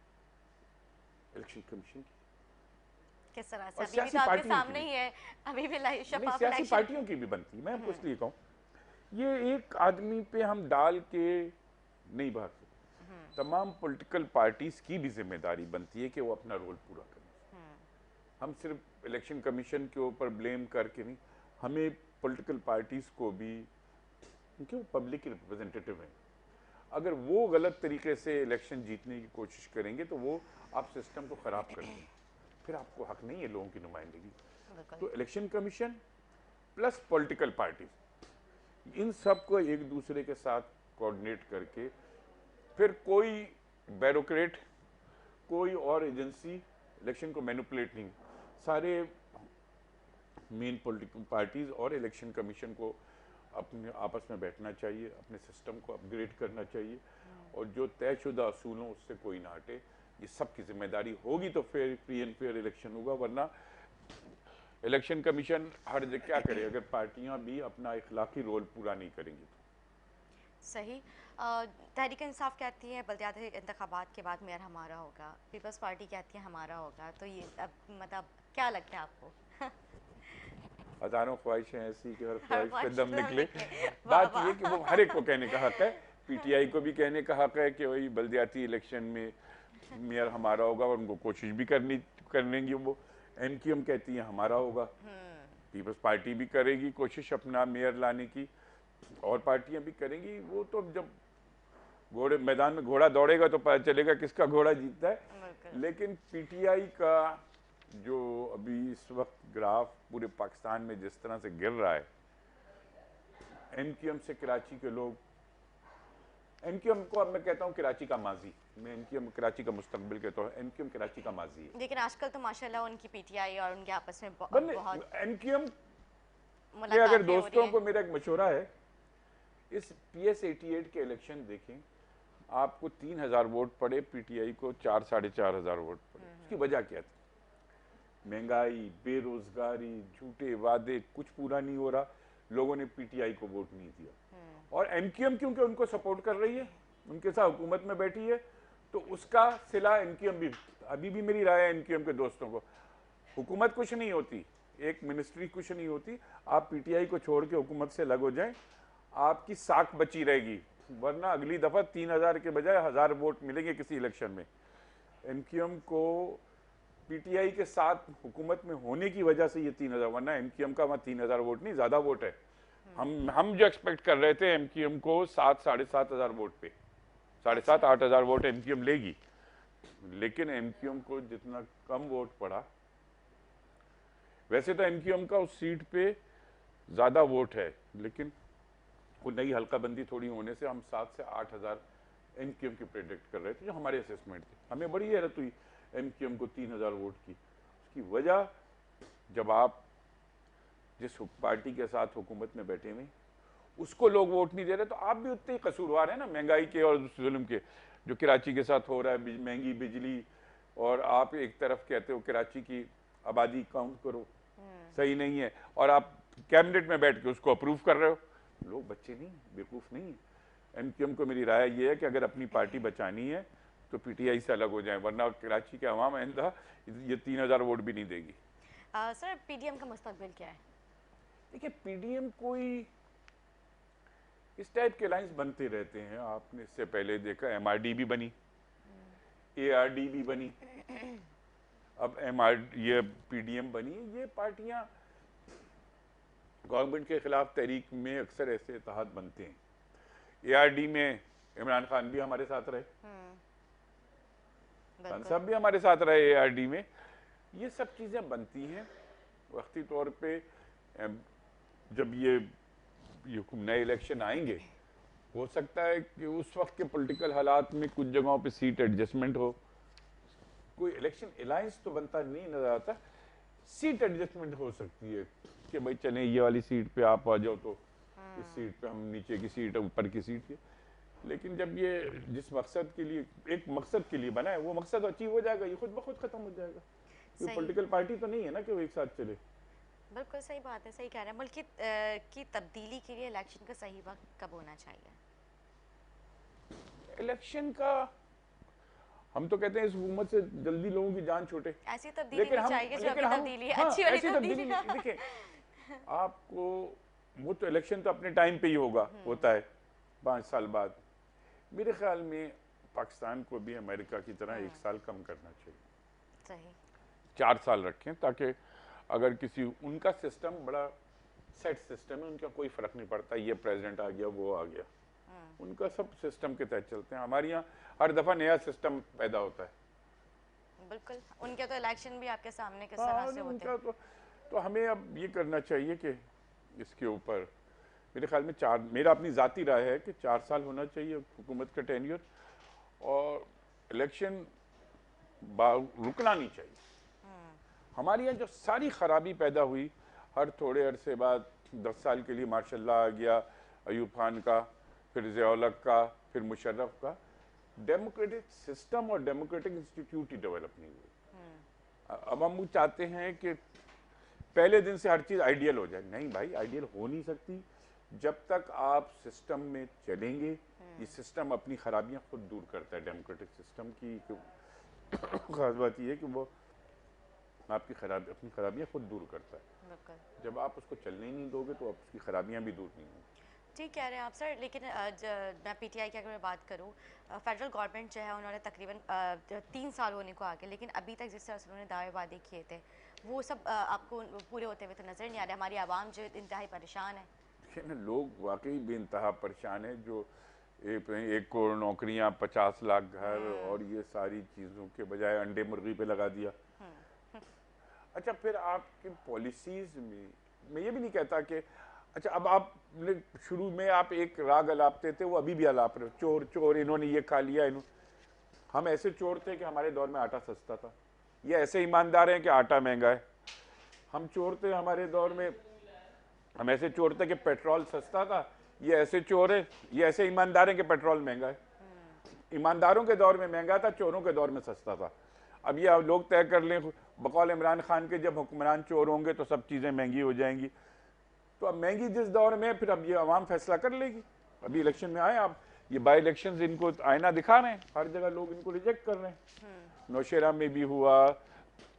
इलेक्शन कमीशन की। किस तरह से? अभी भी तो आपके सामने ही है, अभी भी शफाफ सियासी पार्टियों की भी बनती है। मैं आपको इसलिए कहूँ, ये एक आदमी पे हम डाल के नहीं भाग सकते। तमाम पॉलिटिकल पार्टीज की भी जिम्मेदारी बनती है कि वो अपना रोल पूरा करें। हम सिर्फ इलेक्शन कमीशन के ऊपर ब्लेम करके नहीं, हमें पॉलिटिकल पार्टीज को भी, क्योंकि वो पब्लिक के रिप्रेजेंटेटिव हैं, अगर वो गलत तरीके से इलेक्शन जीतने की कोशिश करेंगे तो वो आप सिस्टम को खराब कर देंगे, फिर आपको हक नहीं है लोगों की नुमाइंदगी। तो election commission plus political parties, इन सब को एक दूसरे के साथ कोऑर्डिनेट करके, फिर कोई ब्यूरोक्रेट, कोई और एजेंसी इलेक्शन को मैनिपुलेट नहीं, सारे मेन पॉलिटिकल पार्टीज और इलेक्शन कमीशन को अपने आपस में बैठना चाहिए, अपने सिस्टम को अपग्रेड करना चाहिए, और जो तयशुदा असूलों उससे कोई ना हटे। ये सब की जिम्मेदारी होगी तो फिर फ्री एंड फेयर इलेक्शन होगा, वरना इलेक्शन कमीशन हर जगह क्या करे अगर पार्टियां भी अपना इखलाकी रोल पूरा नहीं करेंगी तो। सही। तहरीक इंसाफ कहती है बल्दियाती इंतखाबात के बाद मेयर हमारा होगा, पीपल्स पार्टी कहती है हमारा होगा, तो ये अब मतलब क्या लगता है आपको? हजारों ख्वाहिशें ऐसी कि हर हर ख्वाहिश पे ख्वाहिश दम दम निकले। निकले। वाह बात ये वाह। है कि वो हर एक को कहने का हक है, पीटीआई को भी कहने का हक है कि वही बल्दियाती इलेक्शन में मेयर हमारा होगा, और उनको कोशिश भी कर लेंगी वो। एमक्यूएम कहती है हमारा होगा, पीपल्स पार्टी भी करेगी कोशिश अपना मेयर लाने की, और पार्टियां भी करेंगी। वो तो जब घोड़े मैदान में घोड़ा दौड़ेगा तो पता चलेगा किसका घोड़ा जीतता है। बिल्कुल। लेकिन पीटीआई का जो अभी इस वक्त ग्राफ पूरे पाकिस्तान में जिस तरह से गिर रहा है, एमक्यूएम से कराची के लोग, एमक्यूएम को अब मैं कहता हूँ कराची का माजी, मैं एमक्यूएम कराची का मुस्तकबिल कहता हूँ, एमक्यूएम कराची का माजी है। लेकिन आजकल तो माशाल्लाह उनकी पीटीआई और उनके आपस में बहुत एमक्यूएम के अगर मुलाकातें हो रही दोस्तों हैं। को मेरा एक मशवरा है, इस PS88 के इलेक्शन देखें, आपको 3000 वोट पड़े, पीटीआई को 4 साढ़े 4 हजार वोट पड़े। उसकी वजह क्या थी? महंगाई, बेरोजगारी, झूठे वादे, कुछ पूरा नहीं हो रहा, लोगों ने पीटीआई को वोट नहीं दिया। और एमक्यूएम क्योंकि उनको सपोर्ट कर रही है, उनके साथ हुकूमत में बैठी है, तो उसका सिला एमक्यूएम भी, अभी भी मेरी राय है एमक्यूएम के दोस्तों को, हुकूमत कुछ नहीं होती, एक मिनिस्ट्री कुछ नहीं होती, आप पीटीआई को छोड़ के हुकूमत से लग हो जाएं, आपकी साख बची रहेगी, वरना अगली दफा 3000 के बजाय 1000 वोट मिलेंगे किसी इलेक्शन में। एमक्यूएम को पीटीआई के साथ हुकूमत में होने की वजह से ये 3000, वरना एमक्यूएम का वहाँ 3000 वोट नहीं, ज्यादा वोट है। हम जो एक्सपेक्ट कर रहे थे एमक्यूएम को 7 साढ़े 7 हजार वोट पे, 7.5 8 हजार वोट एमक्यूएम लेगी, लेकिन एमक्यूएम को जितना कम वोट पड़ा, वैसे तो एमक्यूएम का उस सीट पे ज्यादा वोट है, लेकिन वो नई हल्काबंदी थोड़ी होने से हम 7 से 8 हजार एमक्यूएम की प्रेडिक्ट कर रहे थे, जो हमारे असेसमेंट थे। हमें बड़ी हैरत हुई एमक्यूएम को 3000 वोट की। उसकी वजह, जब आप जिस पार्टी के साथ हुकूमत में बैठे हुए उसको लोग वोट नहीं दे रहे, तो आप भी उतने ही कसूरवार हैं ना, महंगाई के और जुल्म के, जो कराची के साथ हो रहा है, महंगी बिजली, और आप एक तरफ कहते हो कराची की आबादी काउंट करो, सही नहीं है, और आप कैबिनेट में बैठ के उसको अप्रूव कर रहे हो। लोग बच्चे नहीं, बेवकूफ नहीं। एमक्यूएम को मेरी राय ये है कि अगर अपनी पार्टी बचानी है तो पीटीआई से अलग हो जाए, वरना कराची के अवाम आइंदा ये 3000 वोट भी नहीं देगी। सर पीडीएम का मुस्तकबिल क्या है? देखिए, पीडीएम कोई इस टाइप के लाइंस बनते रहते हैं, आपने इससे पहले देखा एमआरडी भी बनी, एआरडी भी बनी, अब ये पीडीएम बनी। ये पार्टियां गवर्नमेंट के खिलाफ तहरीक में अक्सर ऐसे इत्तेहाद बनते हैं। एआरडी में इमरान खान भी हमारे साथ रहे, खान साहब भी हमारे साथ रहे एआरडी में। ये सब चीजें बनती हैं वक्ती तौर पे। जब ये नए इलेक्शन आएंगे, हो सकता है कि उस वक्त के पॉलिटिकल हालात में कुछ जगहों पे सीट एडजस्टमेंट हो, कोई इलेक्शन अलायंस तो बनता नहीं नजर आता, सीट एडजस्टमेंट हो सकती है कि भाई चलें ये वाली सीट पे आप आ जाओ, तो इस सीट पे हम नीचे की सीट ऊपर की सीट की। लेकिन जब ये जिस मकसद के लिए, एक मकसद के लिए बना है, वो मकसद अचीव हो जाएगा, ये खुद ब खुद खत्म हो जाएगा। कोई पॉलिटिकल पार्टी तो नहीं है ना कि वो एक साथ चले। बिल्कुल सही बात है, सही कह रहे हैं। मुल्क की तब्दीली के लिए इलेक्शन का सही वक्त कब होना चाहिए? इलेक्शन का हम तो कहते हैं इस हुकूमत से जल्दी लोगों की जान छूटे, ऐसी तब्दीली नहीं चाहिए जो अभी तब्दीली है, अच्छी वाली तब्दीली। देखिए, आपको वो तो इलेक्शन तो अपने टाइम पे ही होता है 5 साल बाद। मेरे ख्याल में पाकिस्तान को भी अमेरिका की तरह 1 साल कम करना चाहिए, सही 4 साल रखें, ताकि अगर किसी, उनका सिस्टम बड़ा सेट सिस्टम है, उनका कोई फर्क नहीं पड़ता ये प्रेसिडेंट आ गया वो आ गया, उनका सब सिस्टम के तहत चलते हैं। हमारे यहाँ हर दफा नया सिस्टम पैदा होता है। बिल्कुल, उनके तो इलेक्शन भी आपके सामने किस तरह से होते हैं। तो हमें अब ये करना चाहिए कि इसके ऊपर मेरे ख्याल में मेरा अपनी ज़ाती राय है कि 4 साल होना चाहिए हुकूमत का टेन्योर, और इलेक्शन रुकना नहीं चाहिए। हमारे यहाँ जो सारी खराबी पैदा हुई, हर थोड़े अरसे बाद 10 साल के लिए मार्शल्ला आ गया, अयूब खान का, फिर ज़िया-उल-हक का, फिर मुशर्रफ का, डेमोक्रेटिक सिस्टम और डेमोक्रेटिक इंस्टीट्यूट ही डेवलप नहीं हुई। अब हम चाहते हैं कि पहले दिन से हर चीज़ आइडियल हो जाए। नहीं भाई, आइडियल हो नहीं सकती। जब तक आप सिस्टम में चलेंगे, ये सिस्टम अपनी खराबियां खुद दूर करता है। डेमोक्रेटिक सिस्टम की खास बात यह है कि वो आपकी अपनी खराबियाँ खुद दूर करता है। बिल्कुल जब आप उसको चलने ही नहीं दोगे तो आप उसकी खराबियाँ भी दूर नहीं होंगी। ठीक कह रहे हैं आप सर, लेकिन मैं पीटीआई की अगर मैं बात करूं, फेडरल गवर्नमेंट जो है उन्होंने तकरीबन 3 साल होने को आगे, लेकिन अभी तक जिस तरह से उन्होंने दावे वादे किए थे वो सब आपको पूरे होते हुए तो नज़र नहीं आ रहे। हमारी आवाम जो इंतहाई परेशान है। देखिए ना, लोग वाकई बेइंतहा परेशान है। जो 1 करोड़ नौकरियां, 50 लाख घर और ये सारी चीज़ों के बजाय अंडे मुर्गी पे लगा दिया। अच्छा, फिर आपकी पॉलिसीज में मैं ये भी नहीं कहता कि अच्छा, अब आप शुरू में आप एक राग अलापते थे, वो अभी भी अलाप रहे हो, चोर चोर, इन्होंने ये खा लिया, हम ऐसे चोर थे कि हमारे दौर में आटा सस्ता था। ये ऐसे ईमानदार हैं कि आटा महंगा है। हम चोर थे हमारे दौर में, हम ऐसे चोर थे कि पेट्रोल सस्ता था। ये ऐसे चोर है, ये ऐसे ईमानदार हैं कि पेट्रोल महंगा है। ईमानदारों के दौर में महंगा था, चोरों के दौर में सस्ता था। अब ये आप लोग तय कर लें, बकौल इमरान खान के जब हुक्मरान चोर होंगे तो सब चीज़ें महंगी हो जाएंगी। तो अब महंगी जिस दौर में, फिर अब ये आवाम फैसला कर लेगी। अभी इलेक्शन में आए आप, ये बाई इलेक्शन इनको आईना दिखा रहे हैं, हर जगह लोग इनको रिजेक्ट कर रहे हैं। नौशेरा में भी हुआ,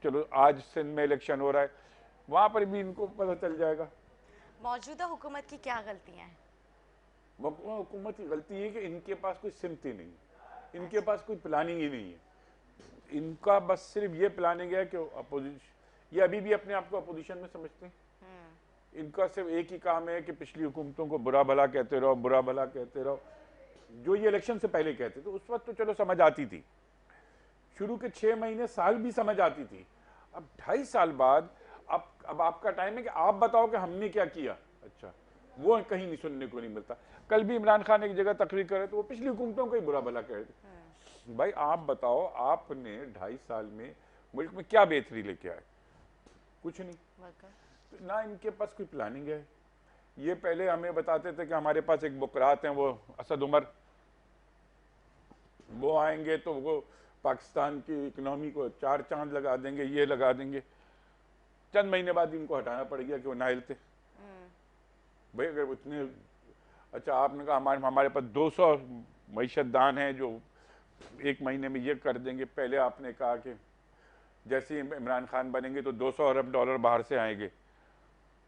चलो आज सिंध में इलेक्शन हो रहा है, वहां पर भी इनको पता चल जाएगा। मौजूदा हुकूमत की क्या गलतियां हैं? हुकूमत की गलती है कि इनके पास कोई सिमती नहीं, इनके पास कोई प्लानिंग ही नहीं है। इनका बस सिर्फ ये प्लानिंग है कि अपोजिशन, ये अभी भी अपने आप को अपोजिशन में समझते हैं। इनका सिर्फ एक ही काम है कि पिछली हुकूमतों को बुरा भला कहते रहो, बुरा भला कहते रहो। जो ये इलेक्शन से पहले कहते थे उस वक्त तो चलो समझ आती थी, शुरू के 6 महीने साल भी समझ आती थी। अब 2.5 साल बाद अब आपका टाइम है कि आप बताओ कि हमने क्या किया। अच्छा, वो कहीं नहीं सुनने को नहीं मिलता। कल भी इमरान खान एक जगह तकरीर करे तो वो पिछली हुकूमतों को ही बुरा भला कह रहे। भाई आप बताओ, आपने 2.5 साल में मुल्क में क्या बेहतरी लेके आए? कुछ नहीं। तो ना इनके पास कोई प्लानिंग है। ये पहले हमें बताते थे कि हमारे पास एक बुकरात हैं, वो असद उमर, वो आएंगे तो वो पाकिस्तान की इकोनॉमी को 4 चांद लगा देंगे, ये लगा देंगे। चंद महीने बाद इनको हटाना पड़ गया कि वो नाइल थे। भाई अगर उतने, अच्छा आपने कहा हमारे पास 200 मईशतदान हैं जो 1 महीने में ये कर देंगे। पहले आपने कहा कि जैसे ही इमरान खान बनेंगे तो 200 अरब डॉलर बाहर से आएंगे।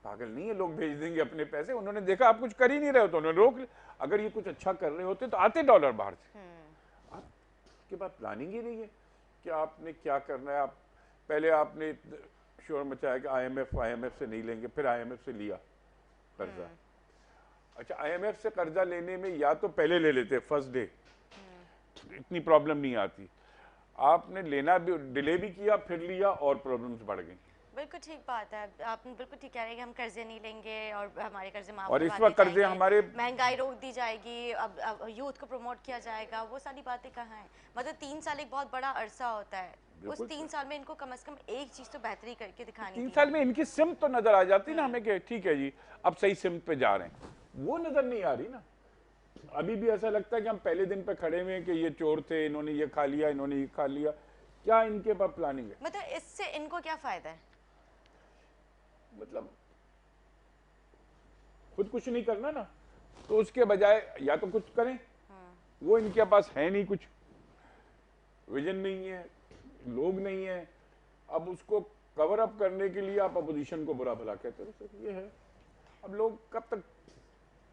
पागल नहीं है, लोग भेज देंगे अपने पैसे। उन्होंने देखा आप कुछ कर ही नहीं रहे हो तो उन्होंने रोक लिया। अगर ये कुछ अच्छा कर रहे होते तो आते डॉलर बाहर से। आपके पास प्लानिंग ही नहीं है कि आपने क्या करना है। आप पहले आपने शोर मचाया कि आईएमएफ से नहीं लेंगे, फिर आईएमएफ से लिया कर्जा। अच्छा, आईएमएफ से कर्जा लेने में या तो पहले ले लेते फर्स्ट डे, इतनी प्रॉब्लम नहीं आती। आपने लेना भी डिले भी किया, फिर लिया और प्रॉब्लम्स बढ़ गई। बिल्कुल ठीक बात है, आपने बिल्कुल ठीक कह रहे हैं कि हम कर्जे नहीं लेंगे और हमारे कर्जे माफ और इस करवा वक्त दिए कर्जे जाएंगे, हमारे, महंगाई रोक दी जाएगी, अब यूथ को प्रमोट किया जाएगा। वो सारी बातें कहाँ हैं? मतलब 3 साल एक बहुत बड़ा अरसा होता है। उस 3 साल में इनको कम से कम एक चीज तो बेहतरी करके दिखानी 3 थी साल ना। में इनकी सिमत तो नजर आ जाती ना हमें कि ठीक है जी अब सही सिमत पे जा रहे हैं। वो नजर नहीं आ रही ना। अभी भी ऐसा लगता है कि हम पहले दिन पे खड़े हुए हैं कि ये चोर थे, इन्होंने ये खा लिया, इन्होंने ये खा लिया। क्या इनके पास प्लानिंग है? मतलब इससे इनको क्या फायदा है? मतलब खुद कुछ नहीं करना ना, तो उसके बजाय या तो कुछ करें। वो इनके पास है नहीं, कुछ विजन नहीं है, लोग नहीं है। अब उसको कवर अप करने के लिए आप अपोजिशन को बुरा भला कहते हो, ये है। अब लोग कब तक,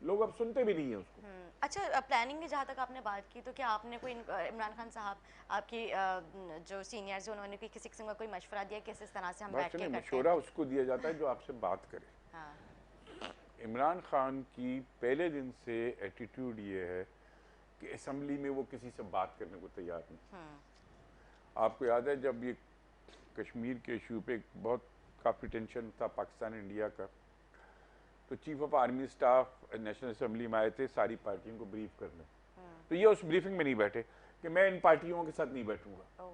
लोग अब सुनते भी नहीं है उसको। अच्छा, प्लानिंग की जहाँ तक आपने बात की, तो क्या आपने कोई इमरान खान साहब आपकी जो सीनियर्स हैं उन्होंने किसी किस्म का कोई मशवरा दिया किस तरह से हम बैठ के करते हैं? मशवरा उसको दिया जाता है जो आपसे बात करे। हाँ। इमरान खान की पहले दिन से एटीट्यूड ये है कि असेंबली में वो किसी से बात करने को तैयार नहीं। आपको याद है जब ये कश्मीर के इशू पे बहुत काफ़ी टेंशन था पाकिस्तान इंडिया का, तो chief of army staff national assembly में आए थे सारी पार्टियों को ब्रीफ करने। तो ये उस ब्रीफिंग में नहीं बैठे कि मैं इन पार्टियों के साथ नहीं बैठूंगा,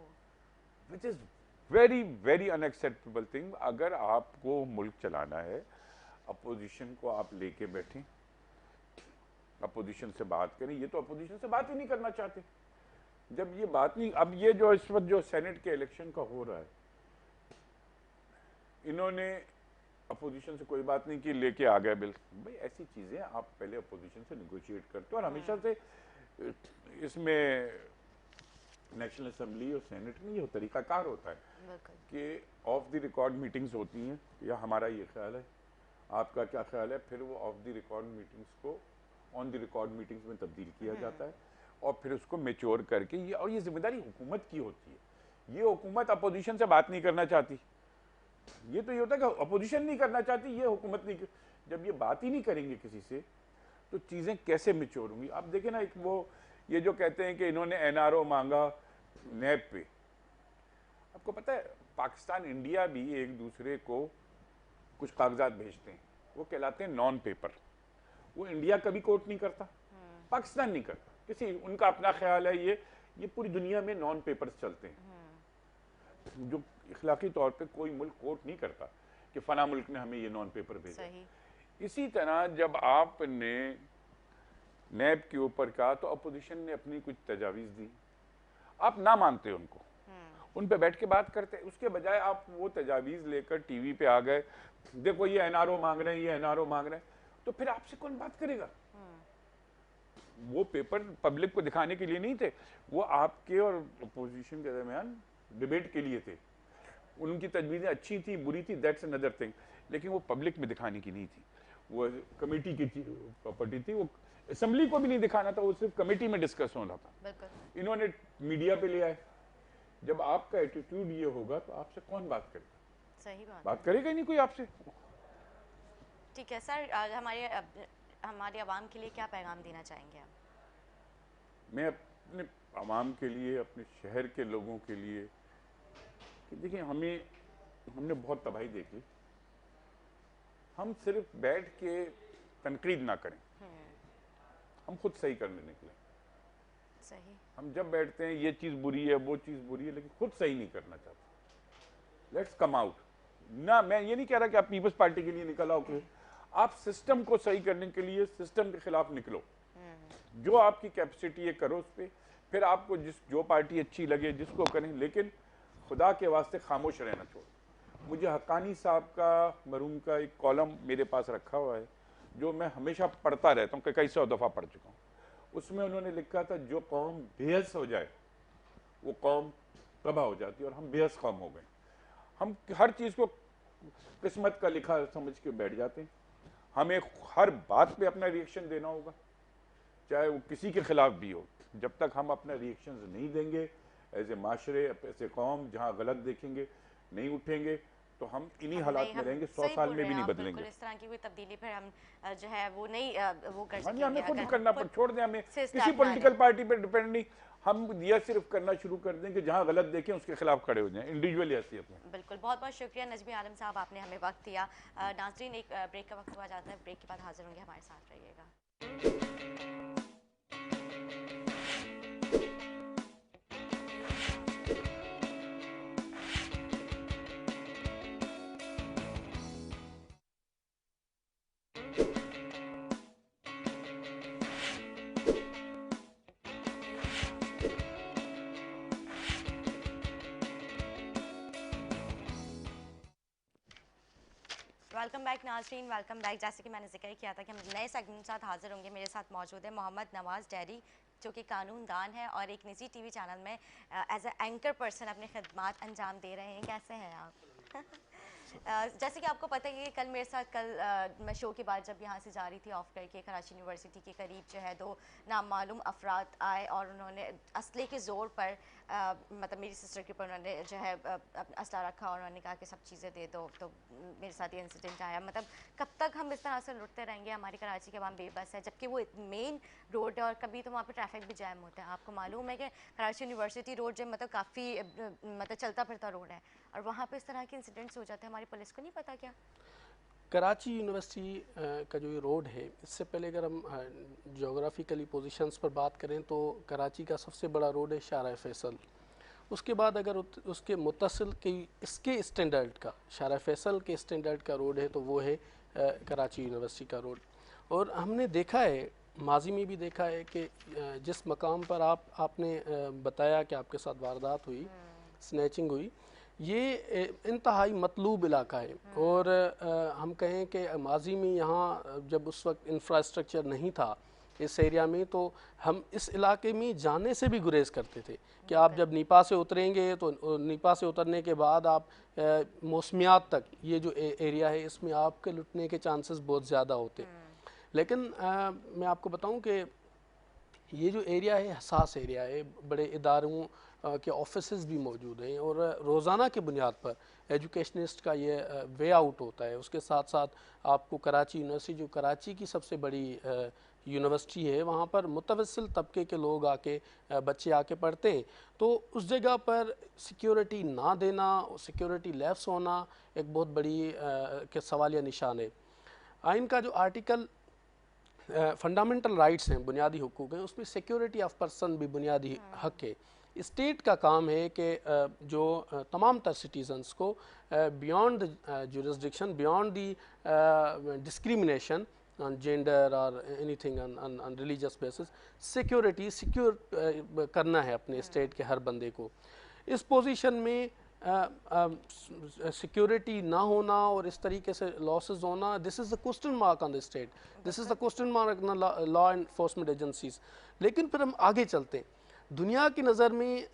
which is very very unacceptable thing. अगर आपको मुल्क चलाना है, अपोजिशन को आप लेके बैठें, अपोजिशन से बात करें। ये तो अपोजिशन से बात ही नहीं करना चाहते। जब ये बात नहीं, अब ये जो इस वक्त जो सेनेट के इलेक्शन का हो रहा है, इन्होंने अपोजिशन से कोई बात नहीं की, लेके आ गए बिल। भाई ऐसी चीजें आप पहले अपोजिशन से निगोशिएट करते हो। और हमेशा से इसमें नेशनल असेंबली और सेनेट में ये तरीकाकार होता है बिल्कुल। कि ऑफ द रिकॉर्ड मीटिंग्स होती हैं, या हमारा ये ख्याल है, आपका क्या ख्याल है, फिर वो ऑफ द रिकॉर्ड मीटिंग्स को ऑन द रिकॉर्ड मीटिंग्स में तब्दील किया जाता है और फिर उसको मेच्योर करके और ये जिम्मेदारी हुकूमत की होती है। ये हुकूमत अपोजिशन से बात नहीं करना चाहती, ये तो ये होता है कि अपोजिशन नहीं करना चाहती, ये हुकूमत नहीं। जब ये बात ही नहीं करेंगे किसी से तो चीज़ें कैसे मेच्योर होंगी? आप देखें ना, एक वो ये जो कहते हैं कि इन्होंने एनआरओ मांगा नैब पे, आपको पता है पाकिस्तान इंडिया भी एक दूसरे को कुछ कागजात भेजते हैं, वो कहलाते हैं नॉन पेपर। वो इंडिया कभी कोर्ट नहीं करता, पाकिस्तान नहीं करता, किसी उनका अपना ख्याल है। ये पूरी दुनिया में नॉन पेपर्स चलते हैं जो इखलाकी तौर पे कोई मुल्क कोर्ट नहीं करता कि फला मुल्क ने हमें ये नॉन पेपर भेजा। इसी तरह जब आपने नैब के ऊपर कहा तो अपोजिशन ने अपनी कुछ तजावीज़ दी, आप ना मानते उनको, उन पे बैठ के बात करते, उसके बजाय आप वो तजावीज़ लेकर टीवी पे आ गए, देखो ये एनआरओ मांग रहे हैं, ये एनआरओ मांग रहे हैं, तो फिर आपसे कौन बात करेगा? वो पेपर पब्लिक को दिखाने के लिए नहीं थे, वो आपके और अपोजिशन के दरमियान डिबेट के लिए थे। उनकी तजवीज़ें अच्छी थी बुरी थी, दैट्स अनदर थिंग, लेकिन वो पब्लिक में दिखाने की नहीं थी, वो कमेटी की प्रॉपर्टी थी, वो असेंबली को भी नहीं दिखाना था, वो सिर्फ कमेटी में डिस्कस होना था। इन्होंने मीडिया पे ले आए। जब आपका एटीट्यूड ये होगा तो आपसे कौन बात करेगा? सही बात करेगा ही नहीं कोई आपसे। ठीक है सर, हमारे आवाम के लिए क्या पैगाम देना चाहेंगे आप? मैं अपने आवाम के लिए, अपने शहर के लोगों के लिए कि देखिए, हमने बहुत तबाही देखी, हम सिर्फ बैठ के तनकीद ना करें, हम खुद सही करने निकले। सही। हम जब बैठते हैं ये चीज़ बुरी है, वो चीज़ बुरी है, लेकिन खुद सही नहीं करना चाहते। लेट्स कम आउट ना, मैं ये नहीं कह रहा कि आप पीपल्स पार्टी के लिए निकल आओ, आप सिस्टम को सही करने के लिए सिस्टम के खिलाफ निकलो, जो आपकी कैपेसिटी है करो उस पर, फिर आपको जो पार्टी अच्छी लगे जिसको करें, लेकिन खुदा के वास्ते खामोश रहना छोड़ो। मुझे हक्कानी साहब का, मरूम का एक कॉलम मेरे पास रखा हुआ है जो मैं हमेशा पढ़ता रहता हूँ, कई 100 दफ़ा पढ़ चुका हूँ। उसमें उन्होंने लिखा था, जो कौम बेहस हो जाए वो कौम तबाह हो जाती है, और हम बेहस कौम हो गए। हम हर चीज़ को किस्मत का लिखा समझ के बैठ जाते हैं। हमें हर बात पे अपना रिएक्शन देना होगा, चाहे वो किसी के खिलाफ भी हो। जब तक हम अपना रिएक्शन नहीं देंगे एज ए माशरे, एज ए कौम, जहाँ गलत देखेंगे नहीं उठेंगे, तो हम इन्हीं हालात में रहेंगे, 100 साल में भी नहीं बदलेंगे। इस तरह की कोई तब्दीली फिर हम जो है वो नहीं वो कर सकेंगे। सकेंगे। हमें खुद करना पर छोड़ दें, हमें किसी पॉलिटिकल पार्टी पे डिपेंड नहीं, हम ये सिर्फ करना शुरू कर दें कि जहाँ गलत देखें उसके खिलाफ खड़े हो जाएं, इंडिविजुअली हैसियत में। बिल्कुल, बहुत बहुत शुक्रिया नजमी आलम साहब, आपने हमें वक्त दिया। नाज़रीन, एक ब्रेक का वक्त हुआ जाता है, ब्रेक के बाद हाजिर होंगे, हमारे साथ रहिएगा। वेलकम बैक नाज़रीन, वेलकम बैक। जैसे कि मैंने जिक्र किया था कि हम नए सेगमेंट के साथ हाजिर होंगे। मेरे साथ मौजूद है मोहम्मद नवाज़ डैरी, जो कि कानूनदान है और एक निजी टीवी चैनल में एज ए एंकर पर्सन अपनी खिदमात अंजाम दे रहे हैं। कैसे हैं आप? जैसे कि आपको पता है कि कल मेरे साथ मैं शो के बाद जब यहाँ से जा रही थी ऑफ करके, कराची यूनिवर्सिटी के करीब जो है 2 नामालूम अफराद आए और उन्होंने असले के ज़ोर पर मतलब मेरी सिस्टर के ऊपर उन्होंने जो है असला रखा और उन्होंने कहा कि सब चीज़ें दे दो। तो मेरे साथ ये इंसिडेंट आया। मतलब कब तक हम इस तरह से लुटते रहेंगे? हमारी कराची के वहाँ बेबस है, जबकि वो मेन रोड है और कभी तो वहाँ पे ट्रैफिक भी जैम होता है। आपको मालूम है कि कराची यूनिवर्सिटी रोड जो मतलब काफ़ी मतलब चलता फिरता रोड है, और वहाँ पे इस तरह के इंसिडेंट्स हो जाते हैं। हमारी पुलिस को नहीं पता क्या? कराची यूनिवर्सिटी का जो ये रोड है, इससे पहले अगर हम जोग्राफिकली पोजीशंस पर बात करें तो कराची का सबसे बड़ा रोड है शारा फैसल। उसके बाद अगर उसके मुत्तसिल के इसके स्टैंडर्ड का, शारा फैसल के स्टैंडर्ड का रोड है तो वो है कराची यूनिवर्सिटी का रोड। और हमने देखा है, माजी में भी देखा है कि जिस मकाम पर आपने बताया कि आपके साथ वारदात हुई, स्नैचिंग हुई, ये इंतहाई मतलूब इलाका है। और हम कहें कि माजी में यहाँ जब उस वक्त इंफ्रास्ट्रक्चर नहीं था इस एरिया में, तो हम इस इलाके में जाने से भी गुरेज करते थे कि आप जब नीपा से उतरेंगे तो नीपा से उतरने के बाद आप मौसमियात तक ये जो एरिया है इसमें आपके लुटने के चांसेस बहुत ज़्यादा होते। लेकिन मैं आपको बताऊं कि ये जो एरिया है हसास एरिया है, बड़े इदारों के ऑफिसेज भी मौजूद हैं और रोज़ाना की बुनियाद पर एजुकेशनिस्ट का ये वे आउट होता है। उसके साथ साथ आपको कराची यूनिवर्सिटी, जो कराची की सबसे बड़ी यूनिवर्सिटी है, वहाँ पर मुतवस्सिल तबके के लोग आके बच्चे आके पढ़ते हैं। तो उस जगह पर सिक्योरिटी ना देना, सिक्योरिटी लैप्स होना एक बहुत बड़ी के सवालिया निशान है। आइन का जो आर्टिकल फंडामेंटल राइट्स हैं, बुनियादी हुकूक हैं, उसमें सिक्योरिटी ऑफ पर्सन भी बुनियादी हक है। स्टेट का काम है कि जो तमाम तर सिटीजन्स को beyond the jurisdiction, beyond the discrimination on gender or anything on religious basis, secure करना है अपने स्टेट के हर बंदे को। इस पोजीशन में सिक्योरिटी ना होना और इस तरीके से लॉसेस होना, this is the question mark on the state, this is the question mark on law enforcement agencies. लेकिन फिर हम आगे चलते हैं, दुनिया की नज़र में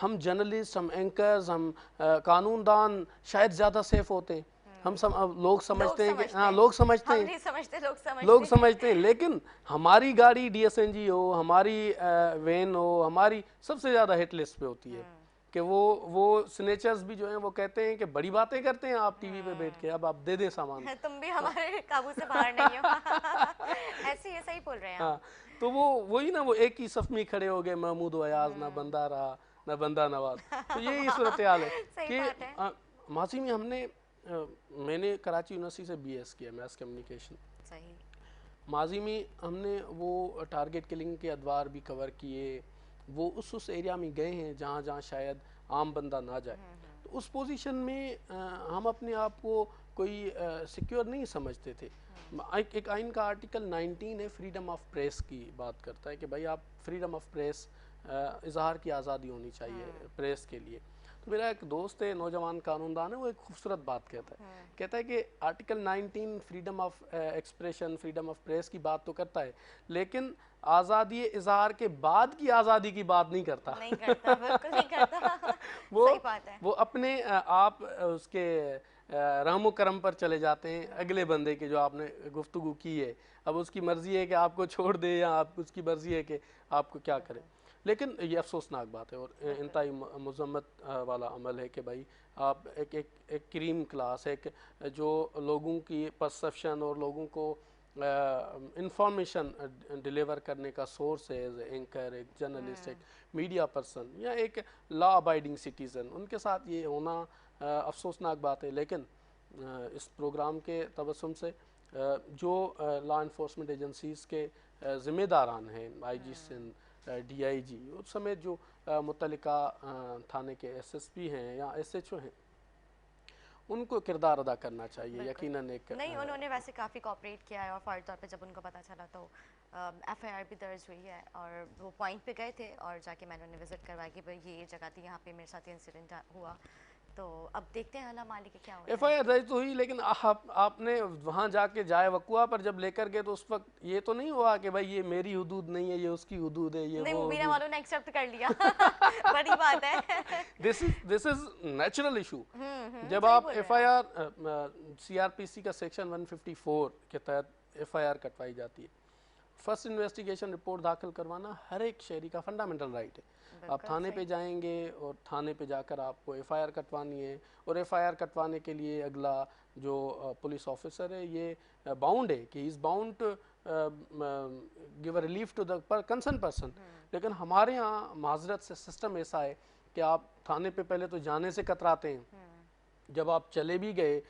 हम जर्नलिस्ट, हम एंकर्स, हम कानूनदान शायद ज़्यादा सेफ होते हैं। हम लोग समझते हैं कि हाँ, लोग समझते हैं, लोग समझते हैं, लेकिन हमारी गाड़ी DSNG हो, हमारी वैन हो, हमारी सबसे ज़्यादा हिट लिस्ट पे होती है कि वो स्नेचर्स भी जो हैं वो कहते हैं कि बड़ी बातें करते हैं आप टीवी पे बैठ के, अब आप दे दें सामान, तुम भी हमारे काबू से बाहर नहीं हो। ऐसे ही बोल रहे हैं। हाँ, तो वो वही ना, वो एक ही सफ में खड़े हो गए, महमूद अयाज ना बंदा रहा ना बंदा नवाज। तो यही सूरत हाल है कि माजी में हमने मैंने कराची यूनिवर्सिटी से BS किया, मैस कम्युनिकेशन। सही। माजी में हमने वो टारगेट किलिंग के अदवार भी कवर किए, वो उस एरिया में गए हैं जहाँ जहाँ शायद आम बंदा ना जाए। तो उस पोजीशन में हम अपने आप को कोई सिक्योर नहीं समझते थे। एक आइन का आर्टिकल 19 है, फ्रीडम ऑफ प्रेस की बात करता है कि भाई आप फ्रीडम ऑफ प्रेस, इजहार की आज़ादी होनी चाहिए प्रेस के लिए। तो मेरा एक दोस्त है, नौजवान कानूनदान है, वो एक खूबसूरत बात कहता है कि article 19 freedom of expression, freedom of press की बात तो करता है, लेकिन आज़ादी इजहार के बाद की आज़ादी की बात नहीं करता। बिल्कुल नहीं करता। सही बात है। वो अपने आप उसके रहमो करम पर चले जाते हैं, अगले बंदे के जो आपने गुफ्तगू की है, अब उसकी मर्जी है कि आपको छोड़ दे या आप उसकी मर्जी है कि आपको क्या करे। लेकिन ये अफसोसनाक बात है और इंतहाई मज़म्मत वाला अमल है कि भाई आप एक क्रीम क्लास, एक जो लोगों की परसेप्शन और लोगों को इंफॉर्मेशन डिलीवर करने का सोर्स है, एज एंकर, एक जर्नलिस्ट, एक मीडिया पर्सन या एक लॉ अबाइडिंग सिटीज़न, उनके साथ ये होना अफसोसनाक बात है। लेकिन इस प्रोग्राम के तबस्सुम से जो लॉ इन्फोर्समेंट एजेंसीज़ के ज़िम्मेदारान हैं, IG सिंध, DIG, उस समय जो मुतल्लिका थाने के SSP हैं या SHO हैं, उनको किरदार अदा करना चाहिए। यकीनन एक नहीं, उन्होंने वैसे काफ़ी कोऑपरेट किया है और फौरी तौर पे जब उनको पता चला तो FIR भी दर्ज हुई है और वो पॉइंट पे गए थे और जाके मैंने उन्हें विजिट करवाया कि भाई ये जगह थी, यहाँ पे मेरे साथ इंसिडेंट हुआ। तो अब देखते हैं अल्लाह मालिक क्या होता है। FIR दर्ज तो हुई, लेकिन आपने वहाँ जाके जाए वकुआ पर जब लेकर गए तो उस वक्त ये तो नहीं हुआ कि भाई ये मेरी हुदूद नहीं है, ये उसकी हुदूद है, ये नहीं, वो मीना वालों ने एक्सेप्ट कर लिया। बड़ी बात है। This is natural issue. जब आप FIR CRPC का सेक्शन 154 के तहत FIR कटवाई जाती है, फर्स्ट इन्वेस्टिगेशन रिपोर्ट दाखिल करवाना हर एक शहरी का फंडामेंटल राइट है। आप थाने पे जाएंगे और थाने पे जाकर आपको FIR कटवानी है और FIR कटवाने के लिए अगला जो पुलिस ऑफिसर है ये बाउंड है कि is bound to give a relief to the concern person. लेकिन हमारे यहाँ माजरत से सिस्टम ऐसा है कि आप थाने पे पहले तो जाने से कतराते हैं, जब आप चले भी गए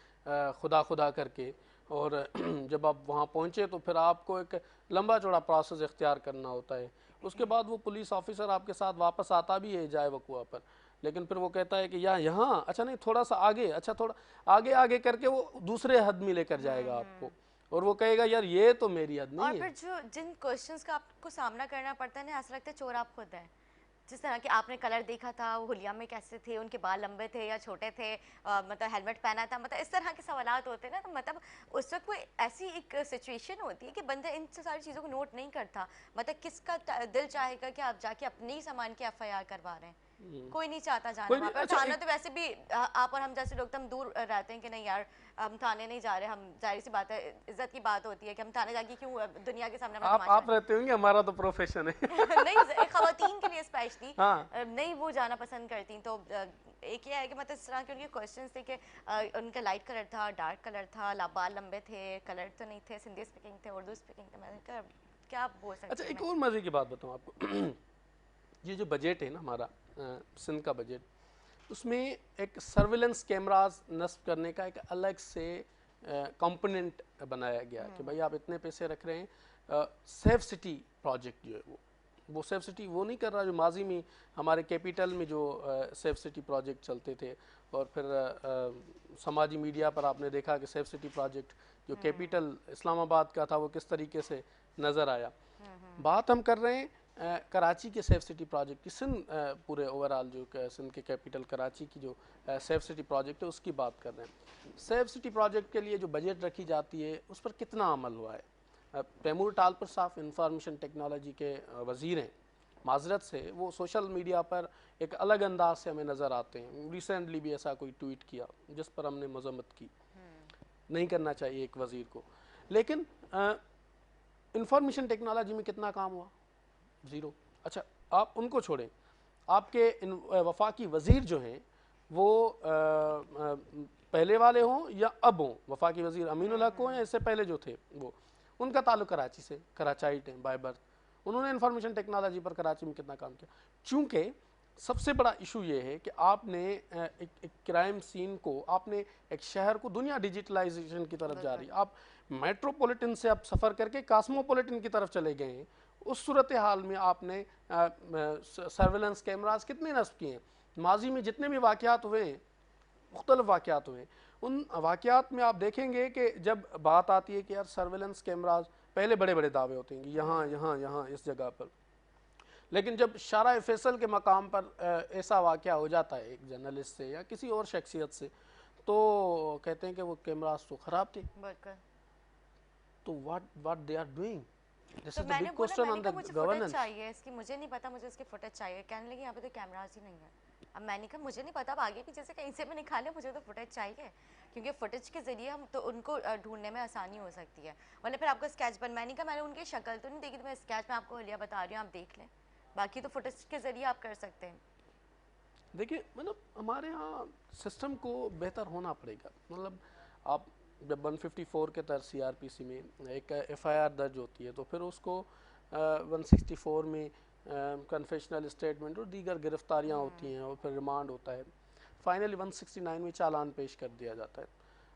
खुदा खुदा करके और जब आप वहाँ पहुँचे तो फिर आपको एक लंबा चौड़ा प्रोसेस इख्तियार करना होता है। उसके बाद वो पुलिस ऑफिसर आपके साथ वापस आता भी है जाए वकुआ पर, लेकिन फिर वो कहता है कि यहाँ अच्छा नहीं, थोड़ा सा आगे, अच्छा थोड़ा आगे आगे करके वो दूसरे हद में लेकर जाएगा आपको और वो कहेगा यार ये तो मेरी हद नहीं है। और फिर जो जिन क्वेश्चंस का आपको सामना करना पड़ता है ना, ऐसा लगता है चोर आप खुद है। जिस तरह के आपने कलर देखा था, वो हुलिया में कैसे थे, उनके बाल लंबे थे या छोटे थे, मतलब हेलमेट पहना था, मतलब इस तरह के सवालात होते हैं ना, तो मतलब उस वक्त कोई ऐसी एक सिचुएशन होती है कि बंदा इन सारी चीज़ों को नोट नहीं करता। मतलब किसका दिल चाहेगा कि आप जाके अपने ही सामान की एफआईआर करवा रहे हैं? कोई नहीं चाहता जाना कोई वहाँ नहीं। पर। अच्छा, थाना तो वैसे भी आप और हम जैसे लोग तो हम दूर रहते हैं कि नहीं यार, हम थाने नहीं जा रहे, हम जाहिर सी बात है, इज्जत की बात होती है कि हम थाने जाके क्यों दुनिया के सामने अपना तमाशा आप रहते होंगे, हमारा तो प्रोफेशन है। नहीं, खवातीन के लिए स्पेशली हाँ, नहीं वो जाना पसंद करती। तो एक ये है कि मतलब इस तरह के उनके क्वेश्चंस थे कि उनका लाइट कलर था, डार्क कलर था, बाल लंबे थे, कलर तो नहीं थे, सिंधी स्पीकिंग थे, उर्दू स्पीकिंग थे। मैंने कहा क्या बोल अच्छा, सकती हूँ एक मैं। और मजे की बात बताऊं आपको। ये जो बजट है ना हमारा, सिंध का बजट, उसमें एक सर्विलेंस कैमरास नस्ब करने का एक अलग से कंपोनेंट बनाया गया कि भाई आप इतने पैसे रख रहे हैं। सेफ सिटी प्रोजेक्ट जो है वो सेफ सिटी वो नहीं कर रहा जो माजी में हमारे कैपिटल में जो सेफ सिटी प्रोजेक्ट चलते थे, और फिर समाजी मीडिया पर आपने देखा कि सेफ सिटी प्रोजेक्ट जो कैपिटल इस्लामाबाद का था वो किस तरीके से नज़र आया। बात हम कर रहे हैं कराची के सेफ सिटी प्रोजेक्ट की। सिंध पूरे ओवरऑल जो सिंध के कैपिटल कराची की जो सेफ सिटी प्रोजेक्ट है उसकी बात कर रहे हैं। सेफ सिटी प्रोजेक्ट के लिए जो बजट रखी जाती है उस पर कितना अमल हुआ है? तैमूर टालपुर साहब इंफॉर्मेशन टेक्नोलॉजी के वज़ीर हैं, माजरत से वो सोशल मीडिया पर एक अलग अंदाज से हमें नज़र आते हैं। रिसेंटली भी ऐसा कोई ट्वीट किया जिस पर हमने मजम्मत की, नहीं करना चाहिए एक वज़ीर को। लेकिन इंफॉर्मेशन टेक्नोलॉजी में कितना काम हुआ? ज़ीरो। अच्छा, आप उनको छोड़ें, आपके वफाकी वज़ीर जो हैं वो पहले वाले हों या अब हों, वफाकी वज़ीर अमीनुल हक हों या इससे पहले जो थे वो, उनका ताल्लुक कराची से, कराचाइट हैं बाय बर्थ। उन्होंने इंफॉर्मेशन टेक्नोलॉजी पर कराची में कितना काम किया? चूँकि सबसे बड़ा इशू ये है कि आपने एक क्राइम सीन को, आपने एक शहर को, दुनिया डिजिटलाइजेशन की तरफ जा रही है, आप मेट्रोपॉलिटन से आप सफ़र करके कास्मोपॉलिटन की तरफ चले गए हैं। उस सूरत हाल में आपने सर्वेलेंस कैमरास कितने नस्ब किए हैं? माजी में जितने भी वाक़यात हुए हैं, मुख्तलिफ वाक़यात हुए हैं, उन वाक़यात में आप देखेंगे कि जब बात आती है कि यार सर्वेलेंस कैमरास, पहले बड़े बड़े दावे होते हैं कि यहाँ यहाँ यहाँ इस जगह पर, लेकिन जब शारा फैसल के मकाम पर ऐसा वाक़या हो जाता है एक जर्नलिस्ट से या किसी और शख्सियत से, तो कहते हैं कि वो कैमरास तो ख़राब थे। तो what they are doing? This तो इज द मैंने बिग बोला, क्वेश्चन मैंने ऑन कहा द मुझे फुटेज गवर्नेंस। चाहिए इसकी, मुझे नहीं पता, मुझे इसकी फुटेज चाहिए। कहने लगी यहाँ पे तो कैमरास ही नहीं है। अब मैंने कहा मुझे नहीं पता, अब आगे पीछे से कहीं से भी निकाले, मुझे तो फुटेज चाहिए, क्योंकि फुटेज के जरिए हम तो उनको ढूंढने में आसानी हो सकती है। मतलब फिर आपको स्केच बन, मैंने कहा मैंने उनकी शक्ल तो नहीं देखी, तो मैं स्केच में आपको हलिया बता रही हूँ, आप देख लें, बाकी तो फुटेज के जरिए आप कर सकते हैं। देखिए, मतलब हमारे यहाँ सिस्टम को बेहतर होना पड़ेगा। मतलब आप जब 154 के तहत CRPC में एक FIR दर्ज होती है तो फिर उसको 164 में कन्फेशनल स्टेटमेंट और दीगर गिरफ्तारियाँ होती हैं और फिर रिमांड होता है। फाइनली 169 में चालान पेश कर दिया जाता है।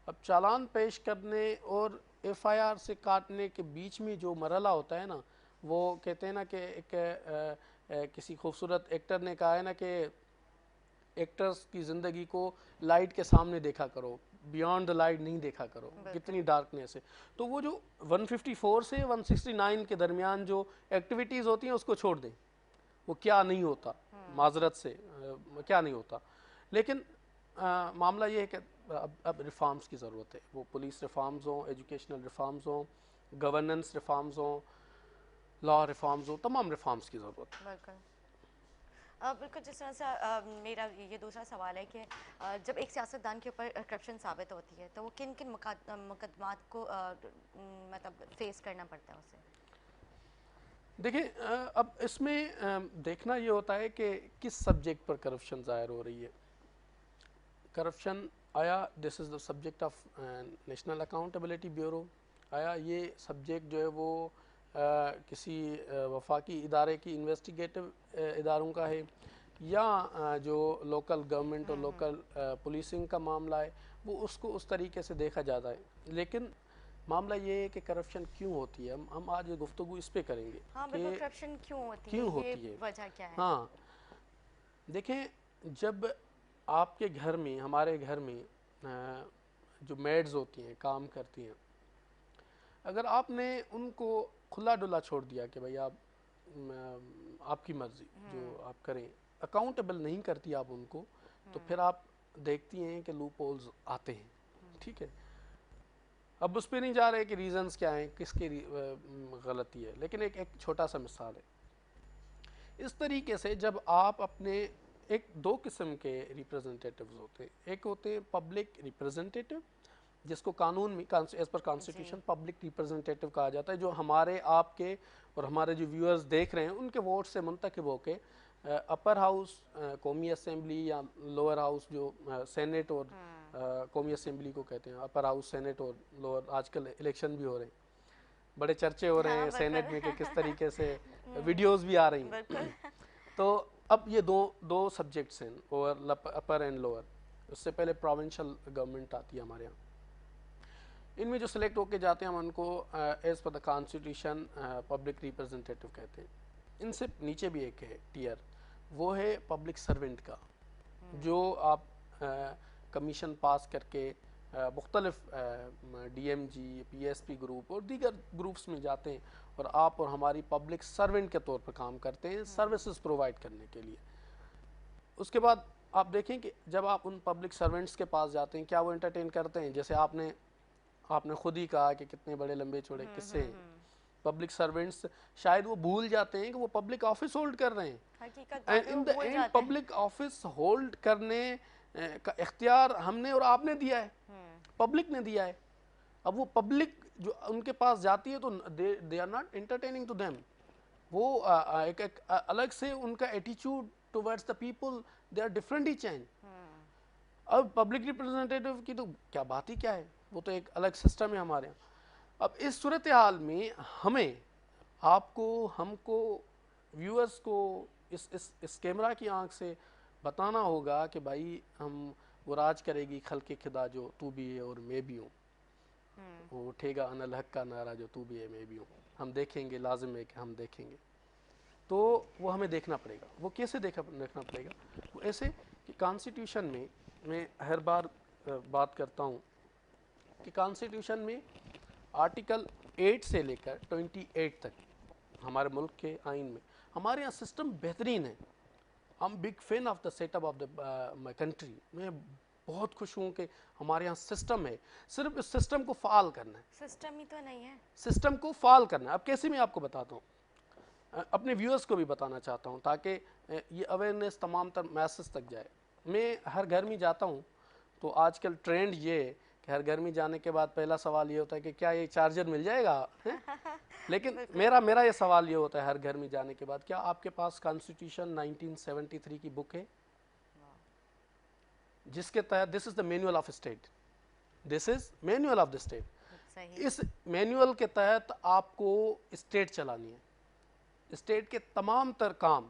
अब चालान पेश करने और FIR से काटने के बीच में जो मरहला होता है ना, वो कहते हैं ना कि एक किसी खूबसूरत एक्टर ने कहा है ना कि एक्टर्स की ज़िंदगी को लाइट के सामने देखा करो, बियॉन्ड द लाइट नहीं देखा करो, कितनी डार्कनेस है। तो वो जो 154 से 169 के दरमियान जो एक्टिविटीज़ होती हैं उसको छोड़ दें, वो क्या नहीं होता, माजरत से क्या नहीं होता। लेकिन मामला ये है कि अब रिफॉर्म्स की ज़रूरत है। वो पुलिस रिफॉर्म्स हों, एजुकेशनल रिफॉर्म्स हों, गवर्नेंस रिफॉर्म्स हों, लॉ रिफॉर्म्स हों, तमाम रिफॉर्म्स की ज़रूरत है। बिल्कुल। बिल्कुल, जिस तरह से मेरा ये दूसरा सवाल है कि जब एक सियासतदान के ऊपर करप्शन साबित होती है तो वो किन किन मुकदमात को मतलब फेस करना पड़ता है उसे? देखिए, अब इसमें देखना ये होता है कि किस सब्जेक्ट पर करप्शन ज़ाहिर हो रही है। करप्शन आया this is the subject of national accountability bureau, आया ये सब्जेक्ट जो है वो किसी वफाकी इदारे की इन्वेस्टिगेटिव इदारों का है, या जो लोकल गवर्नमेंट और लोकल पुलिसिंग का मामला है वो उसको उस तरीके से देखा जाता है। लेकिन मामला ये है कि करप्शन क्यों होती है, हम आज ये गुफ्तगू इस पे करेंगे हाँ कि बिल्कुल, करप्शन क्यों होती क्यों है, होती ये है। वजह क्या है? हाँ, देखें, जब आपके घर में, हमारे घर में जो मेड्स होती हैं, काम करती हैं, अगर आपने उनको खुला डुला छोड़ दिया कि भाई आपकी मर्जी जो आप करें, अकाउंटेबल नहीं करती आप उनको, तो फिर आप देखती हैं कि लूप होल्स आते हैं, ठीक है। अब उस पर नहीं जा रहे कि रीजंस क्या हैं, किसकी गलती है, लेकिन एक छोटा सा मिसाल है। इस तरीके से जब आप अपने एक दो किस्म के रिप्रेजेंटेटिव्स होते हैं, एक होते हैं पब्लिक रिप्रेजेंटेटिव जिसको कानून में as per constitution public representative कहा जाता है, जो हमारे आपके और हमारे जो व्यूअर्स देख रहे हैं उनके वोट से मुंतखब होके अपर हाउस कौमी असेंबली या लोअर हाउस जो सेनेट और कौमी असेंबली को कहते हैं, अपर हाउस सेनेट और लोअर, आजकल इलेक्शन भी हो रहे हैं, बड़े चर्चे हो रहे हैं सेनेट में कि किस तरीके से वीडियोस भी आ रही हैं। तो अब ये दो सब्जेक्ट्स हैं, अपर एंड लोअर। उससे पहले प्रोविंशियल गवर्नमेंट आती है हमारे यहाँ। इनमें जो सिलेक्ट होके जाते हैं हम उनको as per the constitution public representative कहते हैं। इनसे नीचे भी एक है टीयर, वो है पब्लिक सर्वेंट का, जो आप कमीशन पास करके मुख्तलिफ DMG, PSP ग्रुप और दीगर ग्रुप्स में जाते हैं और आप और हमारी पब्लिक सर्वेंट के तौर पर काम करते हैं सर्विसेज प्रोवाइड करने के लिए। उसके बाद आप देखें कि जब आप उन पब्लिक सर्वेंट्स के पास जाते हैं, क्या वो एंटरटेन करते हैं? जैसे आपने खुद ही कहा कि कितने बड़े लंबे चौड़े किस्से हैं। पब्लिक सर्वेंट्स शायद वो भूल जाते हैं कि वो पब्लिक ऑफिस होल्ड कर रहे हैं। In the end public office hold करने का इख्तियार हमने और आपने दिया है, पब्लिक ने दिया है। अब वो पब्लिक जो उनके पास जाती है तो they are not entertaining to them. वो एक अलग से उनका attitude towards the people, they are differently change. अब पब्लिक रिप्रेजेंटेटिव की तो क्या बात ही क्या है, वो तो एक अलग सिस्टम है हमारे यहाँ। अब इस सूरत हाल में हमें, आपको, हमको, व्यूअर्स को इस कैमरा की आंख से बताना होगा कि भाई हम वो राज करेगी खल्के खुदा जो तू भी है और मैं भी हूँ, वो उठेगा अनल हक का नारा जो तू भी है मैं भी हूँ, हम देखेंगे, लाजिम है कि हम देखेंगे। तो वो हमें देखना पड़ेगा। वो कैसे देखना पड़ेगा? वो ऐसे कि कॉन्स्टिट्यूशन में, मैं हर बार बात करता हूँ कि कॉन्स्टिट्यूशन में आर्टिकल 8 से लेकर 28 तक हमारे मुल्क के आइन में हमारे यहाँ सिस्टम बेहतरीन है। I am big fan of the setup of the my country. मैं बहुत खुश हूँ कि हमारे यहाँ सिस्टम है, सिर्फ इस सिस्टम को फाल करना है। सिस्टम ही तो नहीं है, सिस्टम को फाल करना है। अब कैसे मैं आपको बताता हूँ, अपने व्यूअर्स को भी बताना चाहता हूँ ताकि ये अवेयरनेस तमाम तर मैसेज तक जाए। मैं हर घर में जाता हूँ तो आजकल ट्रेंड ये है कि हर घर में जाने के बाद पहला सवाल ये होता है कि क्या ये चार्जर मिल जाएगा? लेकिन मेरा ये सवाल ये होता है हर घर में जाने के बाद, क्या आपके पास कॉन्स्टिट्यूशन 1973 की बुक है जिसके तहत this is the manual of state, this is manual of the state. इस मैनुअल के तहत आपको स्टेट चलानी है। स्टेट के तमाम तर काम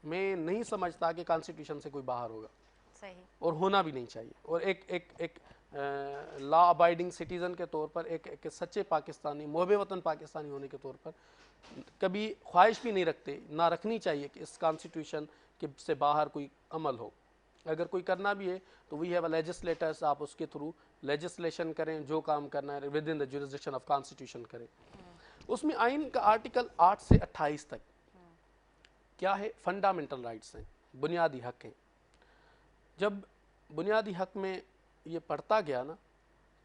मैं नहीं समझता कि कॉन्स्टिट्यूशन से कोई बाहर होगा, सही, और होना भी नहीं चाहिए। और एक लॉ अबाइडिंग सिटीज़न के तौर पर, एक सच्चे पाकिस्तानी, मुहब्बे वतन पाकिस्तानी होने के तौर पर कभी ख्वाहिश भी नहीं रखते, ना रखनी चाहिए कि इस कॉन्स्टिट्यूशन के से बाहर कोई अमल हो। अगर कोई करना भी है तो वी हैव अ लेजिस्लेटर्स, आप उसके थ्रू लेजिस्लेशन करें, जो काम करना है with in the jurisdiction of constitution करें। उसमें आइन का आर्टिकल 8 से 28 तक क्या है? फंडामेंटल राइट्स हैं, बुनियादी हक हैं। जब बुनियादी हक में ये पढ़ता गया ना,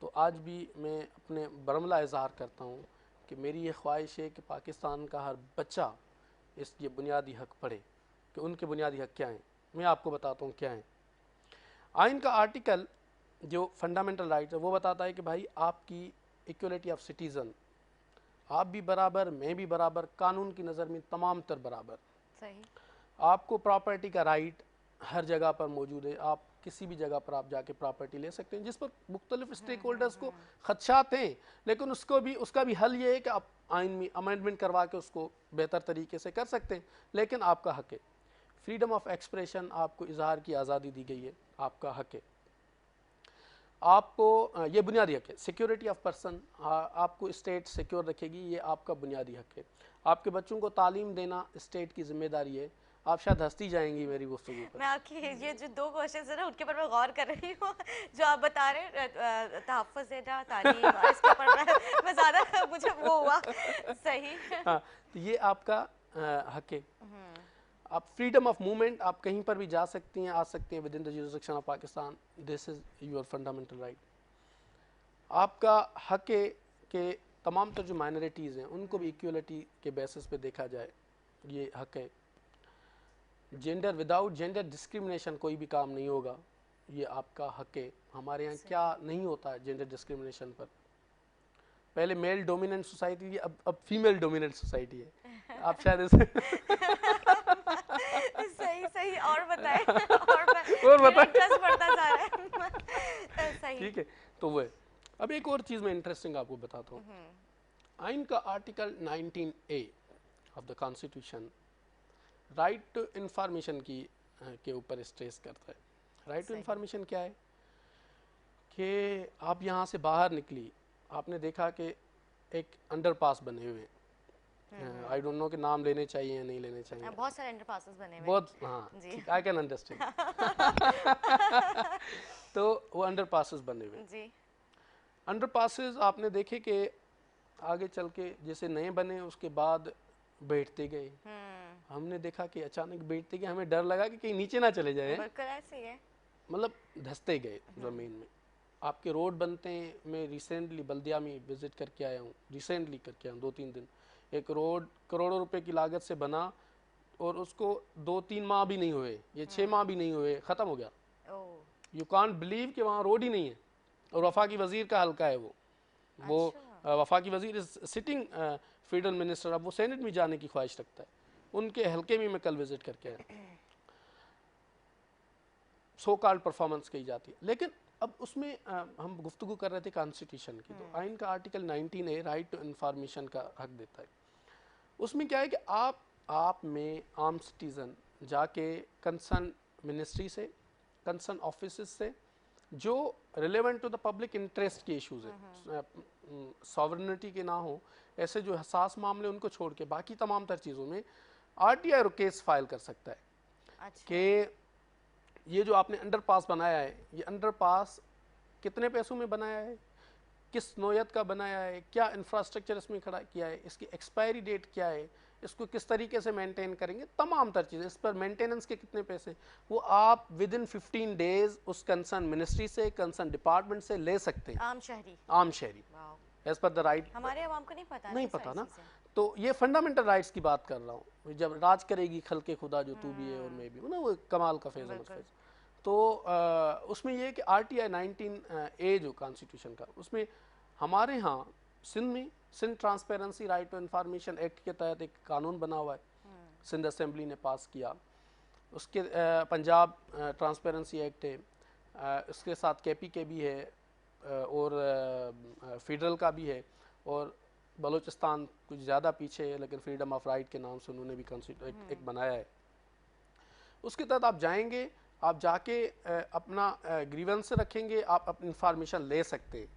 तो आज भी मैं अपने बरमला इज़हार करता हूँ कि मेरी ये ख्वाहिश है कि पाकिस्तान का हर बच्चा ये बुनियादी हक पढ़े कि उनके बुनियादी हक क्या हैं। मैं आपको बताता हूँ क्या हैं। आइन का आर्टिकल जो फंडामेंटल राइट है वो बताता है कि भाई आपकी इक्वलिटी ऑफ सिटीज़न, आप भी बराबर, मैं भी बराबर, कानून की नज़र में तमाम तर बराबर। सही, आपको प्रॉपर्टी का राइट हर जगह पर मौजूद है। आप किसी भी जगह पर आप जाके प्रॉपर्टी ले सकते हैं, जिस पर मुख्तलिफ स्टेक होल्डर्स को खदशात हैं, लेकिन उसका भी हल ये है कि आप आइन में अमेंडमेंट करवा के उसको बेहतर तरीके से कर सकते हैं। लेकिन आपका हक है फ्रीडम ऑफ एक्सप्रेशन, आपको इजहार की आज़ादी दी गई है, आपका हक है। आपको ये बुनियादी हक है। सिक्योरिटी ऑफ पर्सन, आपको स्टेट सिक्योर रखेगी, ये आपका बुनियादी हक है। आपके बच्चों को तालीम देना स्टेट की जिम्मेदारी है। आप शायद हंसती जाएंगी मेरी गुफ्तगू पर। मैं आपकी ये जो दो क्वेश्चन है ना उनके ऊपर मैं गौर कर रही हूँ, जो आप बता रहे हैं तहफ़्फ़ुज़ देना, तालीम, इसके ऊपर मैं ज़्यादा मुझे वो हुआ। सही, हाँ, तो ये आपका हक है। आप फ्रीडम ऑफ मूवमेंट, आप कहीं पर भी जा सकती हैं, आ सकती हैं with in the jurisdiction of Pakistan, this is your fundamental right. आपका हक है कि तमाम तर जो माइनॉरिटीज़ हैं उनको भी इक्वलिटी के बेसिस पे देखा जाए, ये हक है। जेंडर, विदाउट जेंडर डिस्क्रिमिनेशन कोई भी काम नहीं होगा, ये आपका हक है। हमारे यहाँ क्या नहीं होता है जेंडर डिस्क्रिमिनेशन पर। पहले मेल डोमिनेंट सोसाइटी थी, अब फीमेल डोमिनेंट सोसाइटी है। आप शायद इसे सही सही, और बताएं और बताएं। इंटरेस्ट बढ़ता जा रहा है। सही, ठीक है, तो वो है। अब एक और चीज़ मैं इंटरेस्टिंग आपको बताता हूँ। आइन का article 19A of the constitution right to information की के ऊपर स्ट्रेस करता है। राइट टू इंफॉर्मेशन क्या है कि आप यहाँ से बाहर निकली, आपने देखा कि एक अंडरपास बने हुए हैं, आई डोंट नो कि नाम लेने चाहिए या नहीं लेने चाहिए, बहुत सारे अंडरपासेस बने हुए हैं। बहुत, हाँ, आई कैन अंडरस्टैंड। तो वो अंडरपासेस बने हुए हैं। जी, अंडरपासेस आपने देखे कि आगे चल के जैसे नए बने उसके बाद बैठते गए, हमने देखा कि अचानक बैठते गए, हमें डर लगा कि कहीं नीचे ना चले जाए, बिल्कुल ऐसे ही है। मतलब धंसते गए ज़मीन में। आपके रोड बनते हैं, मैं रिसेंटली बल्दिया में विज़िट करके आया हूँ, रिसेंटली करके आया हूँ 2-3 दिन। एक रोड करोड़ों रुपए की लागत से बना और उसको 2-3 माह भी नहीं हुए, ये 6 माह भी नहीं हुए, ख़त्म हो गया। यू कांट बिलीव कि वहाँ रोड ही नहीं है। और वफाकी वज़ीर का हल्का है वो वफाकी वज़ीर इज सिटिंग फेडरल मिनिस्टर, अब वो सेनेट में जाने की ख्वाहिश रखता है। उनके हल्के में मैं कल विज़िट करके आया। सो कॉल्ड परफॉर्मेंस कही जाती है, लेकिन अब उसमें हम गुफ्तगू कर रहे थे कॉन्स्टिट्यूशन की, तो आइन का article 19A right to information का हक देता है। उसमें क्या है कि आप में आम सिटीज़न जाके कंसर्न मिनिस्ट्री से, कंसर्न ऑफिस से जो relevant to the public interest के इश्यूज़ हैं, सॉवरेनिटी के ना हो, ऐसे जो हसास मामले उनको छोड़ के बाकी तमाम तर चीज़ों में RTI केस फाइल कर सकता है। अच्छा। कि ये जो आपने अंडरपास बनाया है, ये अंडरपास कितने पैसों में बनाया है, किस नौयत का बनाया है, क्या इंफ्रास्ट्रक्चर इसमें खड़ा किया है, इसकी एक्सपायरी डेट क्या है, इसको किस तरीके से मेंटेन करेंगे, तमाम तर चीज़ें, इस पर मेंटेनेंस के कितने पैसे, वो आप विद इन 15 डेज उस कंसर्न मिनिस्ट्री से, कंसर्न डिपार्टमेंट से ले सकते हैं। आम शहरी, आम शहरी, एज पर द राइट। हमारे आवाम को नहीं पता, नहीं पता ना, तो ये फंडामेंटल राइट्स की बात कर रहा हूँ। जब राज करेगी खल्के खुदा जो तू भी है और मैं भी हूँ ना, वो कमाल का फैज़ अहमद फैज़। तो उसमें ये है कि RTI 19A जो कॉन्स्टिट्यूशन का, उसमें हमारे यहाँ सिंध में Sindh transparency right to information act के तहत एक कानून बना हुआ है, सिंध असेंबली ने पास किया। उसके पंजाब ट्रांसपेरेंसी एक्ट है, उसके साथ KPK भी है, और फेडरल का भी है, और बलूचिस्तान कुछ ज़्यादा पीछे है, लेकिन फ्रीडम ऑफ राइट के नाम से उन्होंने भी एक बनाया है। उसके तहत आप जाएंगे, आप जाके अपना ग्रीवेंस रखेंगे, आप अपनी इंफॉर्मेशन ले सकते हैं,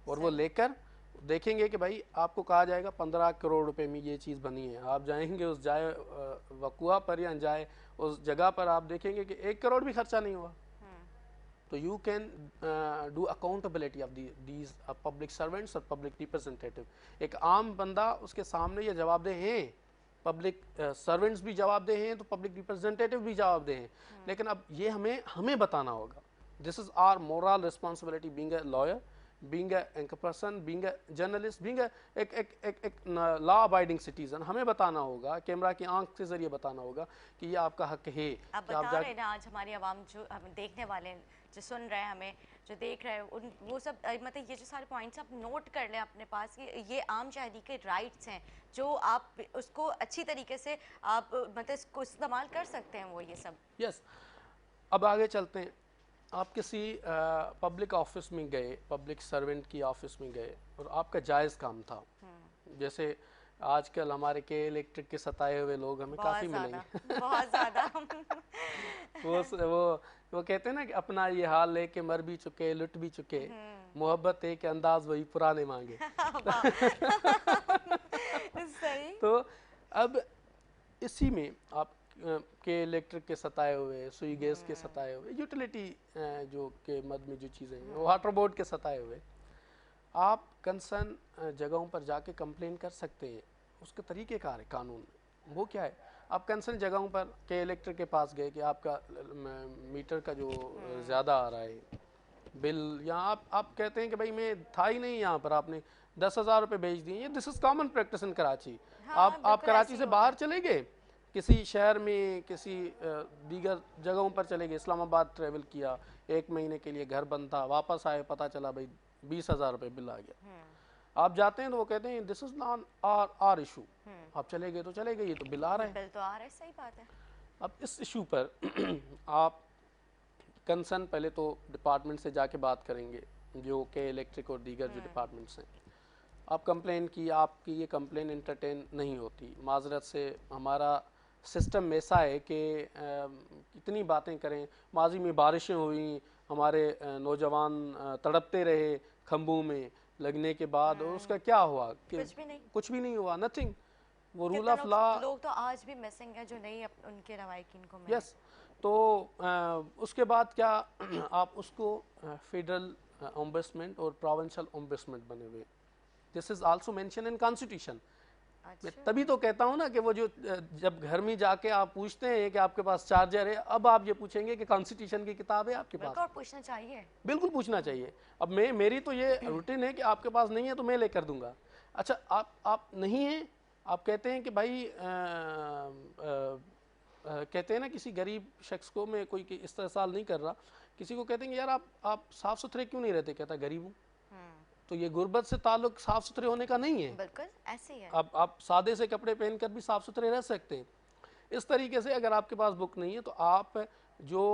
और वो लेकर देखेंगे कि भाई आपको कहा जाएगा 15 करोड़ रुपए में ये चीज़ बनी है। आप जाएंगे उस जाए वकुआ पर या जाए उस जगह पर, आप देखेंगे कि 1 करोड़ भी खर्चा नहीं हुआ। तो you can do accountability of these public servants और पब्लिक रिप्रेजेंटेटिव। एक आम बंदा उसके सामने ये जवाबदेह हैं, पब्लिक सर्वेंट्स भी जवाबदेह हैं, तो पब्लिक रिप्रेजेंटेटिव भी जवाबदेह हैं। लेकिन अब ये हमें बताना होगा। This is our moral responsibility being a lawyer, being a anchor person, being a journalist, being a एक लॉ अबाइडिंग सिटीजन। हमें बताना होगा, कैमरा की आंख के जरिए बताना होगा कि ये आपका हक है। आप बता रहे हैं ना, आज हमारी आवाम जो हम देखने वाले हैं, जो सुन रहे हैं हमें, जो देख रहे हैं, उन वो सब मतलब ये जो सारे पॉइंट्स आप नोट कर लें अपने पास कि ये आम शहरी के राइट्स हैं, जो आप उसको अच्छी तरीके से आप मतलब इसको इस्तेमाल कर सकते हैं, वो ये सब। यस, अब आगे चलते हैं। आप किसी पब्लिक ऑफिस में गए, पब्लिक सर्वेंट की ऑफिस में गए, और आपका जायज़ काम था, जैसे आजकल हमारे के इलेक्ट्रिक के सताए हुए लोग हमें काफ़ी मिलेंगे, बहुत ज़्यादा। वो कहते हैं ना कि अपना ये हाल लेके मर भी चुके, लुट भी चुके, मोहब्बत है कि अंदाज वही पुराने मांगे। सही। तो अब इसी में आप के इलेक्ट्रिक के सताए हुए, सुई गैस के सताए हुए, यूटिलिटी जो के मद में जो चीज़ें हैं, वाटर बोर्ड के सताए हुए, आप कंसर्न जगहों पर जाके कंप्लेन कर सकते हैं। उसके तरीक़ेकार है कानून में। वो क्या है, आप कंसर्न जगहों पर के इलेक्ट्रिक के पास गए कि आपका मीटर का जो ज़्यादा आ रहा है बिल, या आप कहते हैं कि भाई मैं था ही नहीं यहाँ पर, आपने 10,000 रुपये भेज दिए। ये this is common practice in Karachi. हाँ, आप बिल्कुल कराची ऐसे से ही बाहर होता चले गए, किसी शहर में, किसी दीगर जगहों पर चले गए, इस्लामाबाद ट्रैवल किया, 1 महीने के लिए घर बंद था, वापस आए, पता चला भाई 20,000 रुपये बिल आ गया। आप जाते हैं तो वो कहते हैं this is not our issue. आप चले गए तो चले गए, ये तो बिल आ रहा है। बिल तो आ रहा है, सही बात है। अब इस इशू पर आप कंसर्न पहले तो डिपार्टमेंट से जाके बात करेंगे, जो के इलेक्ट्रिक और दीगर जो डिपार्टमेंट्स हैं। आप कंप्लेन की, आपकी ये कंप्लेन इंटरटेन नहीं होती। माजरत से हमारा सिस्टम ऐसा है कि कितनी बातें करें। माजी में बारिशें हुई, हमारे नौजवान तड़पते रहे खंभों में लगने के बाद, और उसका क्या हुआ कि कुछ भी नहीं हुआ, नथिंग। वो रूल ऑफ लॉ, लोग तो आज भी मिसिंग है जो नहीं उनके रवायकीन को मिले। यस। तो उसके बाद क्या आप उसको फेडरल ओम्बड्समेंट और प्रोविंशियल ओम्बड्समेंट बने हुए, this is also mention in constitution. मैं तभी तो कहता हूँ ना कि वो जो जब घर में जाके आप पूछते हैं कि आपके पास चार्जर है, अब आप ये पूछेंगे कि कॉन्स्टिट्यूशन की किताब है आपके पास। बिल्कुल पूछना चाहिए, बिल्कुल पूछना चाहिए। अब मेरी तो ये रूटीन है कि आपके पास नहीं है तो मैं लेकर दूंगा। अच्छा, आप नहीं है, आप कहते हैं कि भाई कहते हैं ना किसी गरीब शख्स को, मैं कोई इस्तेहसाल नहीं कर रहा, किसी को कहते हैं यार आप साफ सुथरे क्यों नहीं रहते, कहता गरीब हूँ। तो ये गुर्बत से ताल्लुक साफ सुथरे होने का नहीं है। बिल्कुल ऐसे ही है। अब आप सादे से कपड़े पहनकर भी साफ सुथरे रह सकते हैं। इस तरीके से अगर आपके पास बुक नहीं है तो आप जो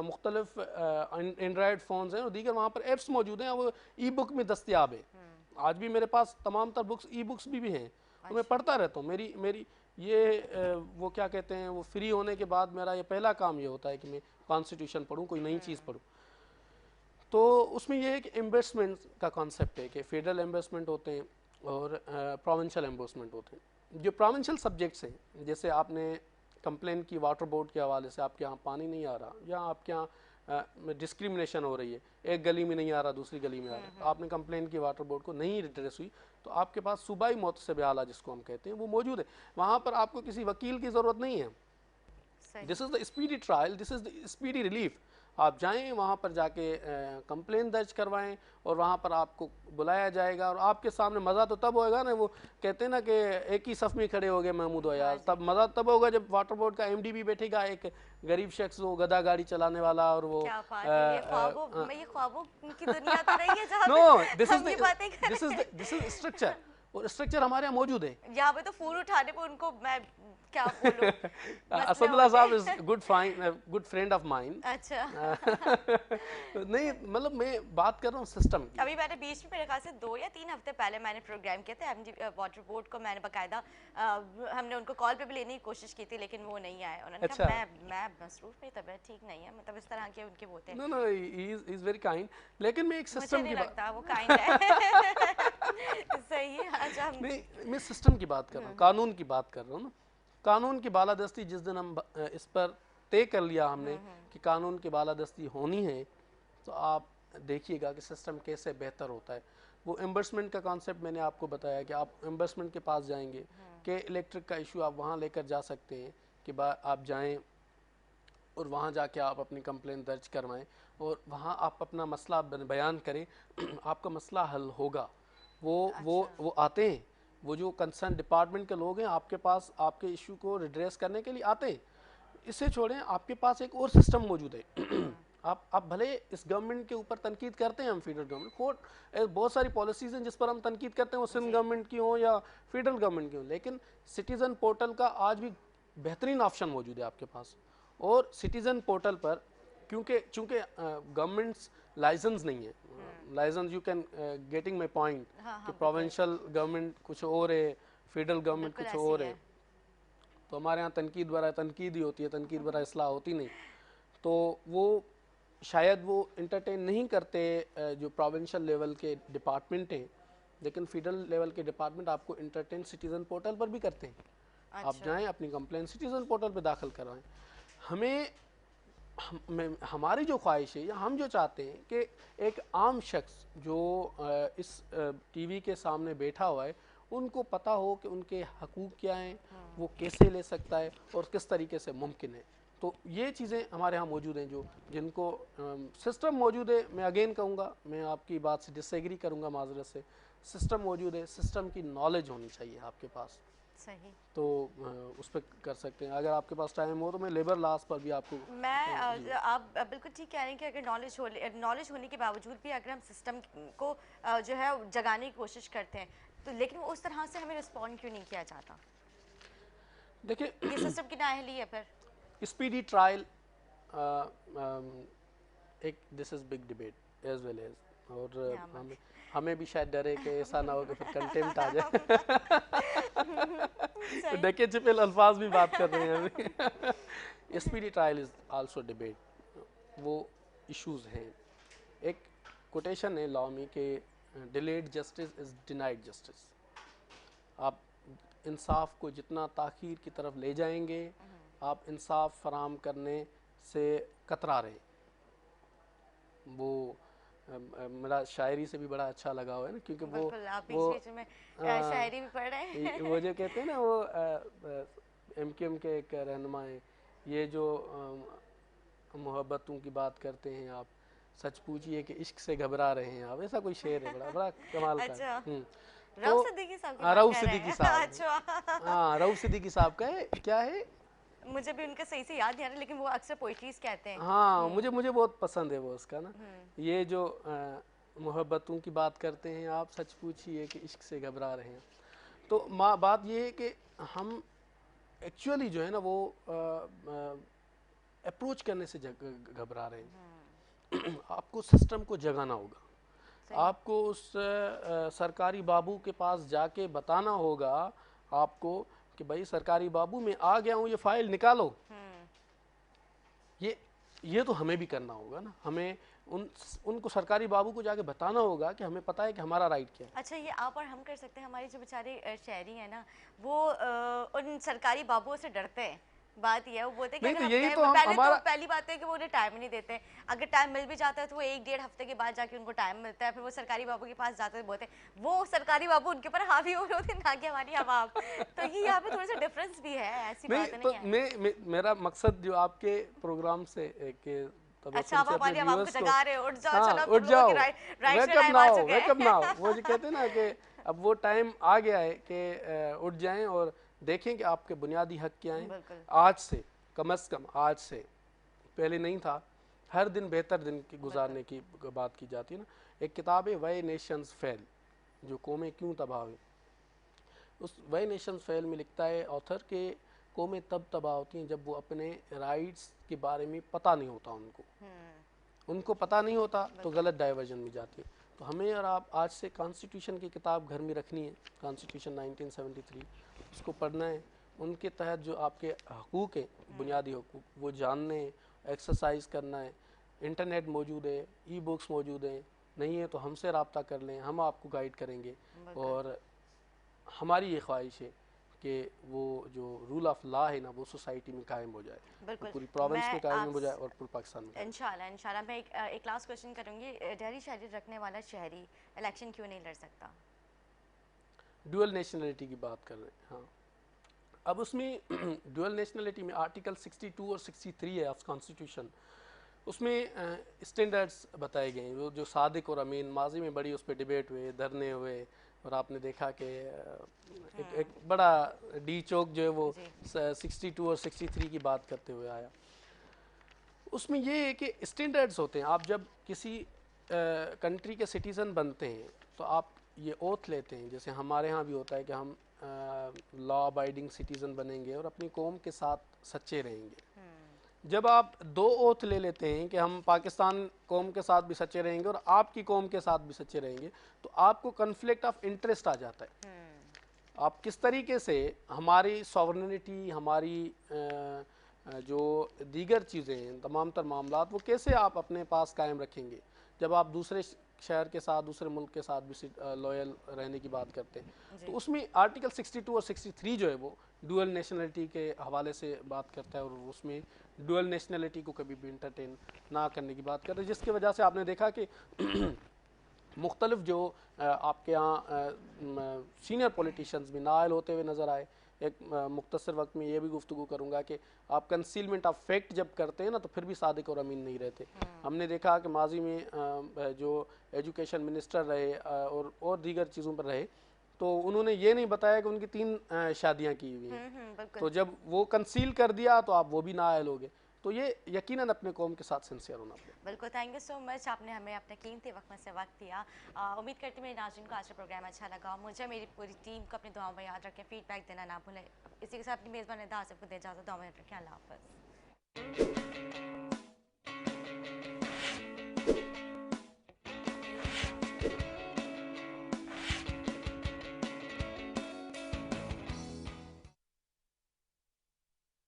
मुख्तलिफ एंड्रॉयड फ़ोन्स हैं और दीगर वहाँ पर ऐप्स मौजूद हैं, वो ई बुक में दस्तियाब है। आज भी मेरे पास तमाम तर बुक्स ई बुक्स भी हैं, तो मैं पढ़ता रहता हूँ। मेरी ये वो क्या कहते हैं, वो फ्री होने के बाद मेरा ये पहला काम ये होता है कि मैं कॉन्स्टिट्यूशन पढूं, कोई नई चीज़ पढूं। तो उसमें ये है कि एम्बर्समेंट का कॉन्सेप्ट है कि फेडरल एम्बर्समेंट होते हैं और प्रोविंशियल एम्बर्समेंट होते हैं। जो प्रोविंशियल सब्जेक्ट्स हैं, जैसे आपने कंप्लेन की वाटर बोर्ड के हवाले से, आपके यहाँ पानी नहीं आ रहा या आपके यहाँ डिस्क्रिमिनेशन हो रही है, एक गली में नहीं आ रहा दूसरी गली में आ रहा है, तो आपने कंप्लेन की वाटर बोर्ड को, नहीं रिड्रेस हुई, तो आपके पास सूबाई मोतसब आला जिसको हम कहते हैं वो मौजूद है। वहाँ पर आपको किसी वकील की ज़रूरत नहीं है। This is the speedy trial, this is the speedy relief. आप जाएं वहाँ पर जाके कंप्लेन दर्ज करवाएं और वहाँ पर आपको बुलाया जाएगा और आपके सामने मज़ा तो तब होएगा ना, वो कहते हैं ना कि एक ही सफ़ में खड़े हो गए महमूद अयाज, तब मज़ा तब होगा जब वाटर बोर्ड का एमडी भी बैठेगा, एक गरीब शख्स वो गधा गाड़ी चलाने वाला, और वो ये ख्वाबों की दुनिया तो नहीं है जहाँ नो, दिस इज स्ट्रक्चर, और स्ट्रक्चर हमारे यहाँ मौजूद है। यहाँ पे तो फोन उठाने पे उनको मैं क्या बोलूं, असदुल्लाह साहब is good friend of mine. अच्छा नहीं, मतलब मैं बात कर रहा हूँ सिस्टम की। अभी मैंने बीच में मेरे ख्याल से 2 या 3 हफ्ते पहले मैंने प्रोग्राम किया था एमजी वाटर बोर्ड को, मैंने बाकायदा हमने उनको कॉल पे भी लेने की कोशिश की थी लेकिन वो नहीं आए। उन्होंने कहा मैं मसरूफ, मेरी तबीयत ठीक नहीं है, मतलब इस तरह के उनके होते हैं। No he is very kind, लेकिन मैं एक सिस्टम की लगता वो काइंड है। सही है। अच्छा, नहीं, मैं सिस्टम की बात कर रहा हूँ, कानून की बात कर रहा हूँ ना। कानून की बालादस्ती जिस दिन हम इस पर तय कर लिया हमने कि कानून की बालादस्ती होनी है, तो आप देखिएगा कि सिस्टम कैसे बेहतर होता है। वो एम्बर्समेंट का कॉन्सेप्ट मैंने आपको बताया कि आप एम्बर्समेंट के पास जाएंगे कि इलेक्ट्रिक का इशू आप वहाँ लेकर जा सकते हैं कि आप जाएं और वहाँ जाके आप अपनी कंप्लेंट दर्ज करवाएं और वहाँ आप अपना मसला बयान करें, आपका मसला हल होगा। वो आते हैं, वो जो कंसर्न डिपार्टमेंट के लोग हैं आपके पास आपके इशू को रिड्रेस करने के लिए आते हैं। इससे छोड़ें, आपके पास एक और सिस्टम मौजूद है। आप भले इस गवर्नमेंट के ऊपर तनकीद करते हैं, हम फेडरल गवर्नमेंट, बहुत सारी पॉलिसीज़ हैं जिस पर हम तनकीद करते हैं, वो सिंध गवर्नमेंट की हो या फेडरल गवर्नमेंट की हो, लेकिन सिटीज़न पोर्टल का आज भी बेहतरीन ऑप्शन मौजूद है आपके पास। और सिटीज़न पोर्टल पर चूँकि गवर्नमेंट्स लाइसेंस नहीं है, licence you can getting my point कि प्रोविंशियल गवर्नमेंट कुछ और है, फेडरल गवर्नमेंट कुछ और है, तो हमारे यहाँ तनकीद बरा तनकीद ही होती है, तनकीद बरा इस्लाह होती नहीं। तो वो शायद वो इंटरटेन नहीं करते जो प्रोविंशियल लेवल के डिपार्टमेंट हैं, लेकिन फेडरल लेवल के डिपार्टमेंट आपको इंटरटेन सिटीज़न पोर्टल पर भी करते हैं। अच्छा। आप जाएं, अपनी कंप्लेंट सिटीज़न पोर्टल पर दाखिल करवाएं। हमारी जो ख्वाहिश है या हम जो चाहते हैं कि एक आम शख्स जो इस टीवी के सामने बैठा हुआ है, उनको पता हो कि उनके हकूक़ क्या हैं, वो कैसे ले सकता है और किस तरीके से मुमकिन है। तो ये चीज़ें हमारे यहाँ मौजूद हैं जो जिनको सिस्टम मौजूद है। मैं अगेन कहूँगा, मैं आपकी बात से डिसएग्री करूँगा माजरत से। सिस्टम मौजूद है, सिस्टम की नॉलेज होनी चाहिए आपके पास, सही। तो उस पर कर सकते हैं। अगर आपके पास टाइम हो तो मैं लेबर लॉस पर भी आपको आप बिल्कुल ठीक कह रहे हैं कि अगर नॉलेज होने के बावजूद भी अगर हम सिस्टम को जो है जगाने की कोशिश करते हैं, तो लेकिन वो उस तरह से हमें रिस्पॉन्ड क्यों नहीं किया जाता? देखिए, ये सिस्टम की नाअहली है फिर। स्पीडी ट्रायल एक this is big debate as well as, और हमें भी शायद डर है कि ऐसा ना हो कि फिर कंटेम्प्ट आ जाए। तो देखिए छिपे अल्फाज भी बात कर रहे हैं अभी। Speedy trial is also debate, वो इश्यूज़ हैं। एक कोटेशन है लॉ में कि delayed justice is denied justice. आप इंसाफ को जितना ताख़ीर की तरफ ले जाएंगे, आप इंसाफ फराम करने से कतरा रहे। वो मेरा शायरी से भी बड़ा अच्छा लगा हुआ है ना, क्योंकि वो बीच में शायरी भी पढ़ रहे हैं। वो जो कहते हैं ना, वो MQM के एक रहनुमा है, ये जो मोहब्बतों की बात करते हैं, आप सच पूछिए कि इश्क से घबरा रहे हैं आप, ऐसा कोई शेर है, बड़ा बड़ा कमाल का। रऊफ सिद्दीकी साहब, रऊफ सिद्दीकी साहब, हाँ रऊफ सिद्दीकी साहब का है, क्या है, मुझे भी उनका सही से याद नहीं आ रहा, लेकिन वो अक्सर पोइट्रीज कहते हैं। हाँ मुझे बहुत पसंद है वो उसका ना, ये जो मोहब्बतों की बात करते हैं, आप सच पूछिए कि इश्क से घबरा रहे हैं। तो बात ये है कि हम एक्चुअली जो है ना वो अप्रोच करने से घबरा रहे हैं। आपको सिस्टम को जगाना होगा, आपको उस सरकारी बाबू के पास जाके बताना होगा आपको कि भाई सरकारी बाबू मैं आ गया हूँ, ये फाइल निकालो। ये तो हमें भी करना होगा ना, हमें उनको सरकारी बाबू को जाके बताना होगा कि हमें पता है कि हमारा राइट क्या है। अच्छा, ये आप और हम कर सकते हैं। हमारे जो बेचारे शहरी हैं ना, वो उन सरकारी बाबुओं से डरते हैं। बात ये है, वो बोलते हैं कि यही तो पहली बात है कि वो उन्हें टाइम नहीं देते। अगर टाइम मिल भी जाता है तो वो 1-1.5 हफ्ते के बाद जाके उनको टाइम मिलता है, फिर वो सरकारी बाबू के पास जाते हैं, बोलते हैं वो सरकारी बाबू उनके ऊपर हावी हो रहे होते, ना कि हमारी आवाम। तो ये यहाँ पे थोड़ा सा डिफरेंस भी है, ऐसी बात नहीं है। मेरा मकसद जो आपके प्रोग्राम से अच्छा, आप हमारी आवाम को जगा रहे हो, उठ जाओ, चलो उठ जाओ, वेकअप नाउ। वो जो कहते हैं ना कि अब वो टाइम आ गया है कि उठ जाएं और देखें कि आपके बुनियादी हक क्या हैं। आज से कम से कम, आज से पहले नहीं था, हर दिन बेहतर दिन की गुजारने की बात की जाती है ना। एक किताब है वाई नेशंस फेल, जो कौमें क्यों तबाह हुई। उस वाई नेशंस फेल में लिखता है ऑथर के कौमें तब तबाह होती हैं जब वो अपने राइट्स के बारे में पता नहीं होता उनको पता नहीं होता तो गलत डाइवर्जन में जाती है। तो हमें और आप आज से कॉन्स्टिट्यूशन की किताब घर में रखनी है, कॉन्स्टिट्यूशन 1973, उसको पढ़ना है। उनके तहत जो आपके हकूक़ हैं, बुनियादी हकूक़, वो जानने हैं, एक्सरसाइज करना है। इंटरनेट मौजूद है, ई बुक्स मौजूद हैं, नहीं है तो हमसे रब्ता कर लें, हम आपको गाइड करेंगे। और हमारी ये ख्वाहिश है कि वो जो रूल ऑफ लॉ है ना, वो सोसाइटी में कायम हो जाए, तो पूरी प्रोविंस में कायम हो जाए और पूरे पाकिस्तान में। इंशाल्लाह मैं एक लास्ट क्वेश्चन करूँगी। डेहरी शहरी रखने वाला शहरी इलेक्शन क्यों नहीं लड़ सकता? ड्यूअल नेशनलिटी की बात कर रहे हैं। हाँ, अब उसमें ड्यूअल नेशनलिटी में आर्टिकल 62 और 63 है ऑफ कॉन्स्टिट्यूशन, उसमें स्टैंडर्ड्स बताए गए हैं। वो जो सादिक और अमीन, माजी में बड़ी उस पर डिबेट हुए, धरने हुए, और आपने देखा कि एक बड़ा डी चौक जो है वो 62 और 63 की बात करते हुए आया। उसमें ये है कि स्टैंडर्ड्स होते हैं। आप जब किसी कंट्री के सिटीज़न बनते हैं तो आप ये ओथ लेते हैं, जैसे हमारे यहाँ भी होता है कि हम लॉ अबाइडिंग सिटीज़न बनेंगे और अपनी कौम के साथ सच्चे रहेंगे। जब आप दो ओथ ले लेते हैं कि हम पाकिस्तान कौम के साथ भी सच्चे रहेंगे और आपकी कौम के साथ भी सच्चे रहेंगे, तो आपको कन्फ्लिक्ट ऑफ इंटरेस्ट आ जाता है। आप किस तरीके से हमारी सॉवरेनिटी, हमारी जो दीगर चीज़ें हैं, तमाम तर मामलात, वो कैसे आप अपने पास कायम रखेंगे जब आप दूसरे शहर के साथ, दूसरे मुल्क के साथ भी लॉयल रहने की बात करते हैं। तो उसमें आर्टिकल 62 और 63 जो है वो डुअल नेशनलिटी के हवाले से बात करता है, और उसमें डुअल नेशनलिटी को कभी भी इंटरटेन ना करने की बात करते हैं, जिसकी वजह से आपने देखा कि मुख्तलिफ जो आपके यहाँ सीनियर पॉलिटिशियंस भी नायल होते हुए नज़र आए। एक मुख्तसर वक्त में ये भी गुफ्तगू करूँगा कि आप कंसीलमेंट ऑफ फैक्ट जब करते हैं ना तो फिर भी सादिक और अमीन नहीं रहते। हमने देखा कि माजी में जो एजुकेशन मिनिस्टर रहे और दीगर चीज़ों पर रहे तो उन्होंने ये नहीं बताया कि उनकी 3 शादियाँ की हुई हैं। तो जब वो कंसील कर दिया तो आप वो भी नाअहल हो गए। तो ये यकीनन अपने कौम के साथ सिंसियर होना पड़ेगा। बिल्कुल, थैंक यू सो मच, आपने हमें अपने कीमती वक्त में से वक्त दिया। उम्मीद करती हूँ मेरे नाज़रीन को आज का प्रोग्राम अच्छा लगा। मुझे मेरी पूरी टीम को अपनी दुआओं में याद रखें, फीडबैक देना ना भूलें। इसी के साथ अपनी मेज़बान निदा आसिफ को दे इजाज़त, दुआ में याद रखें। अल्लाह हाफ़िज़।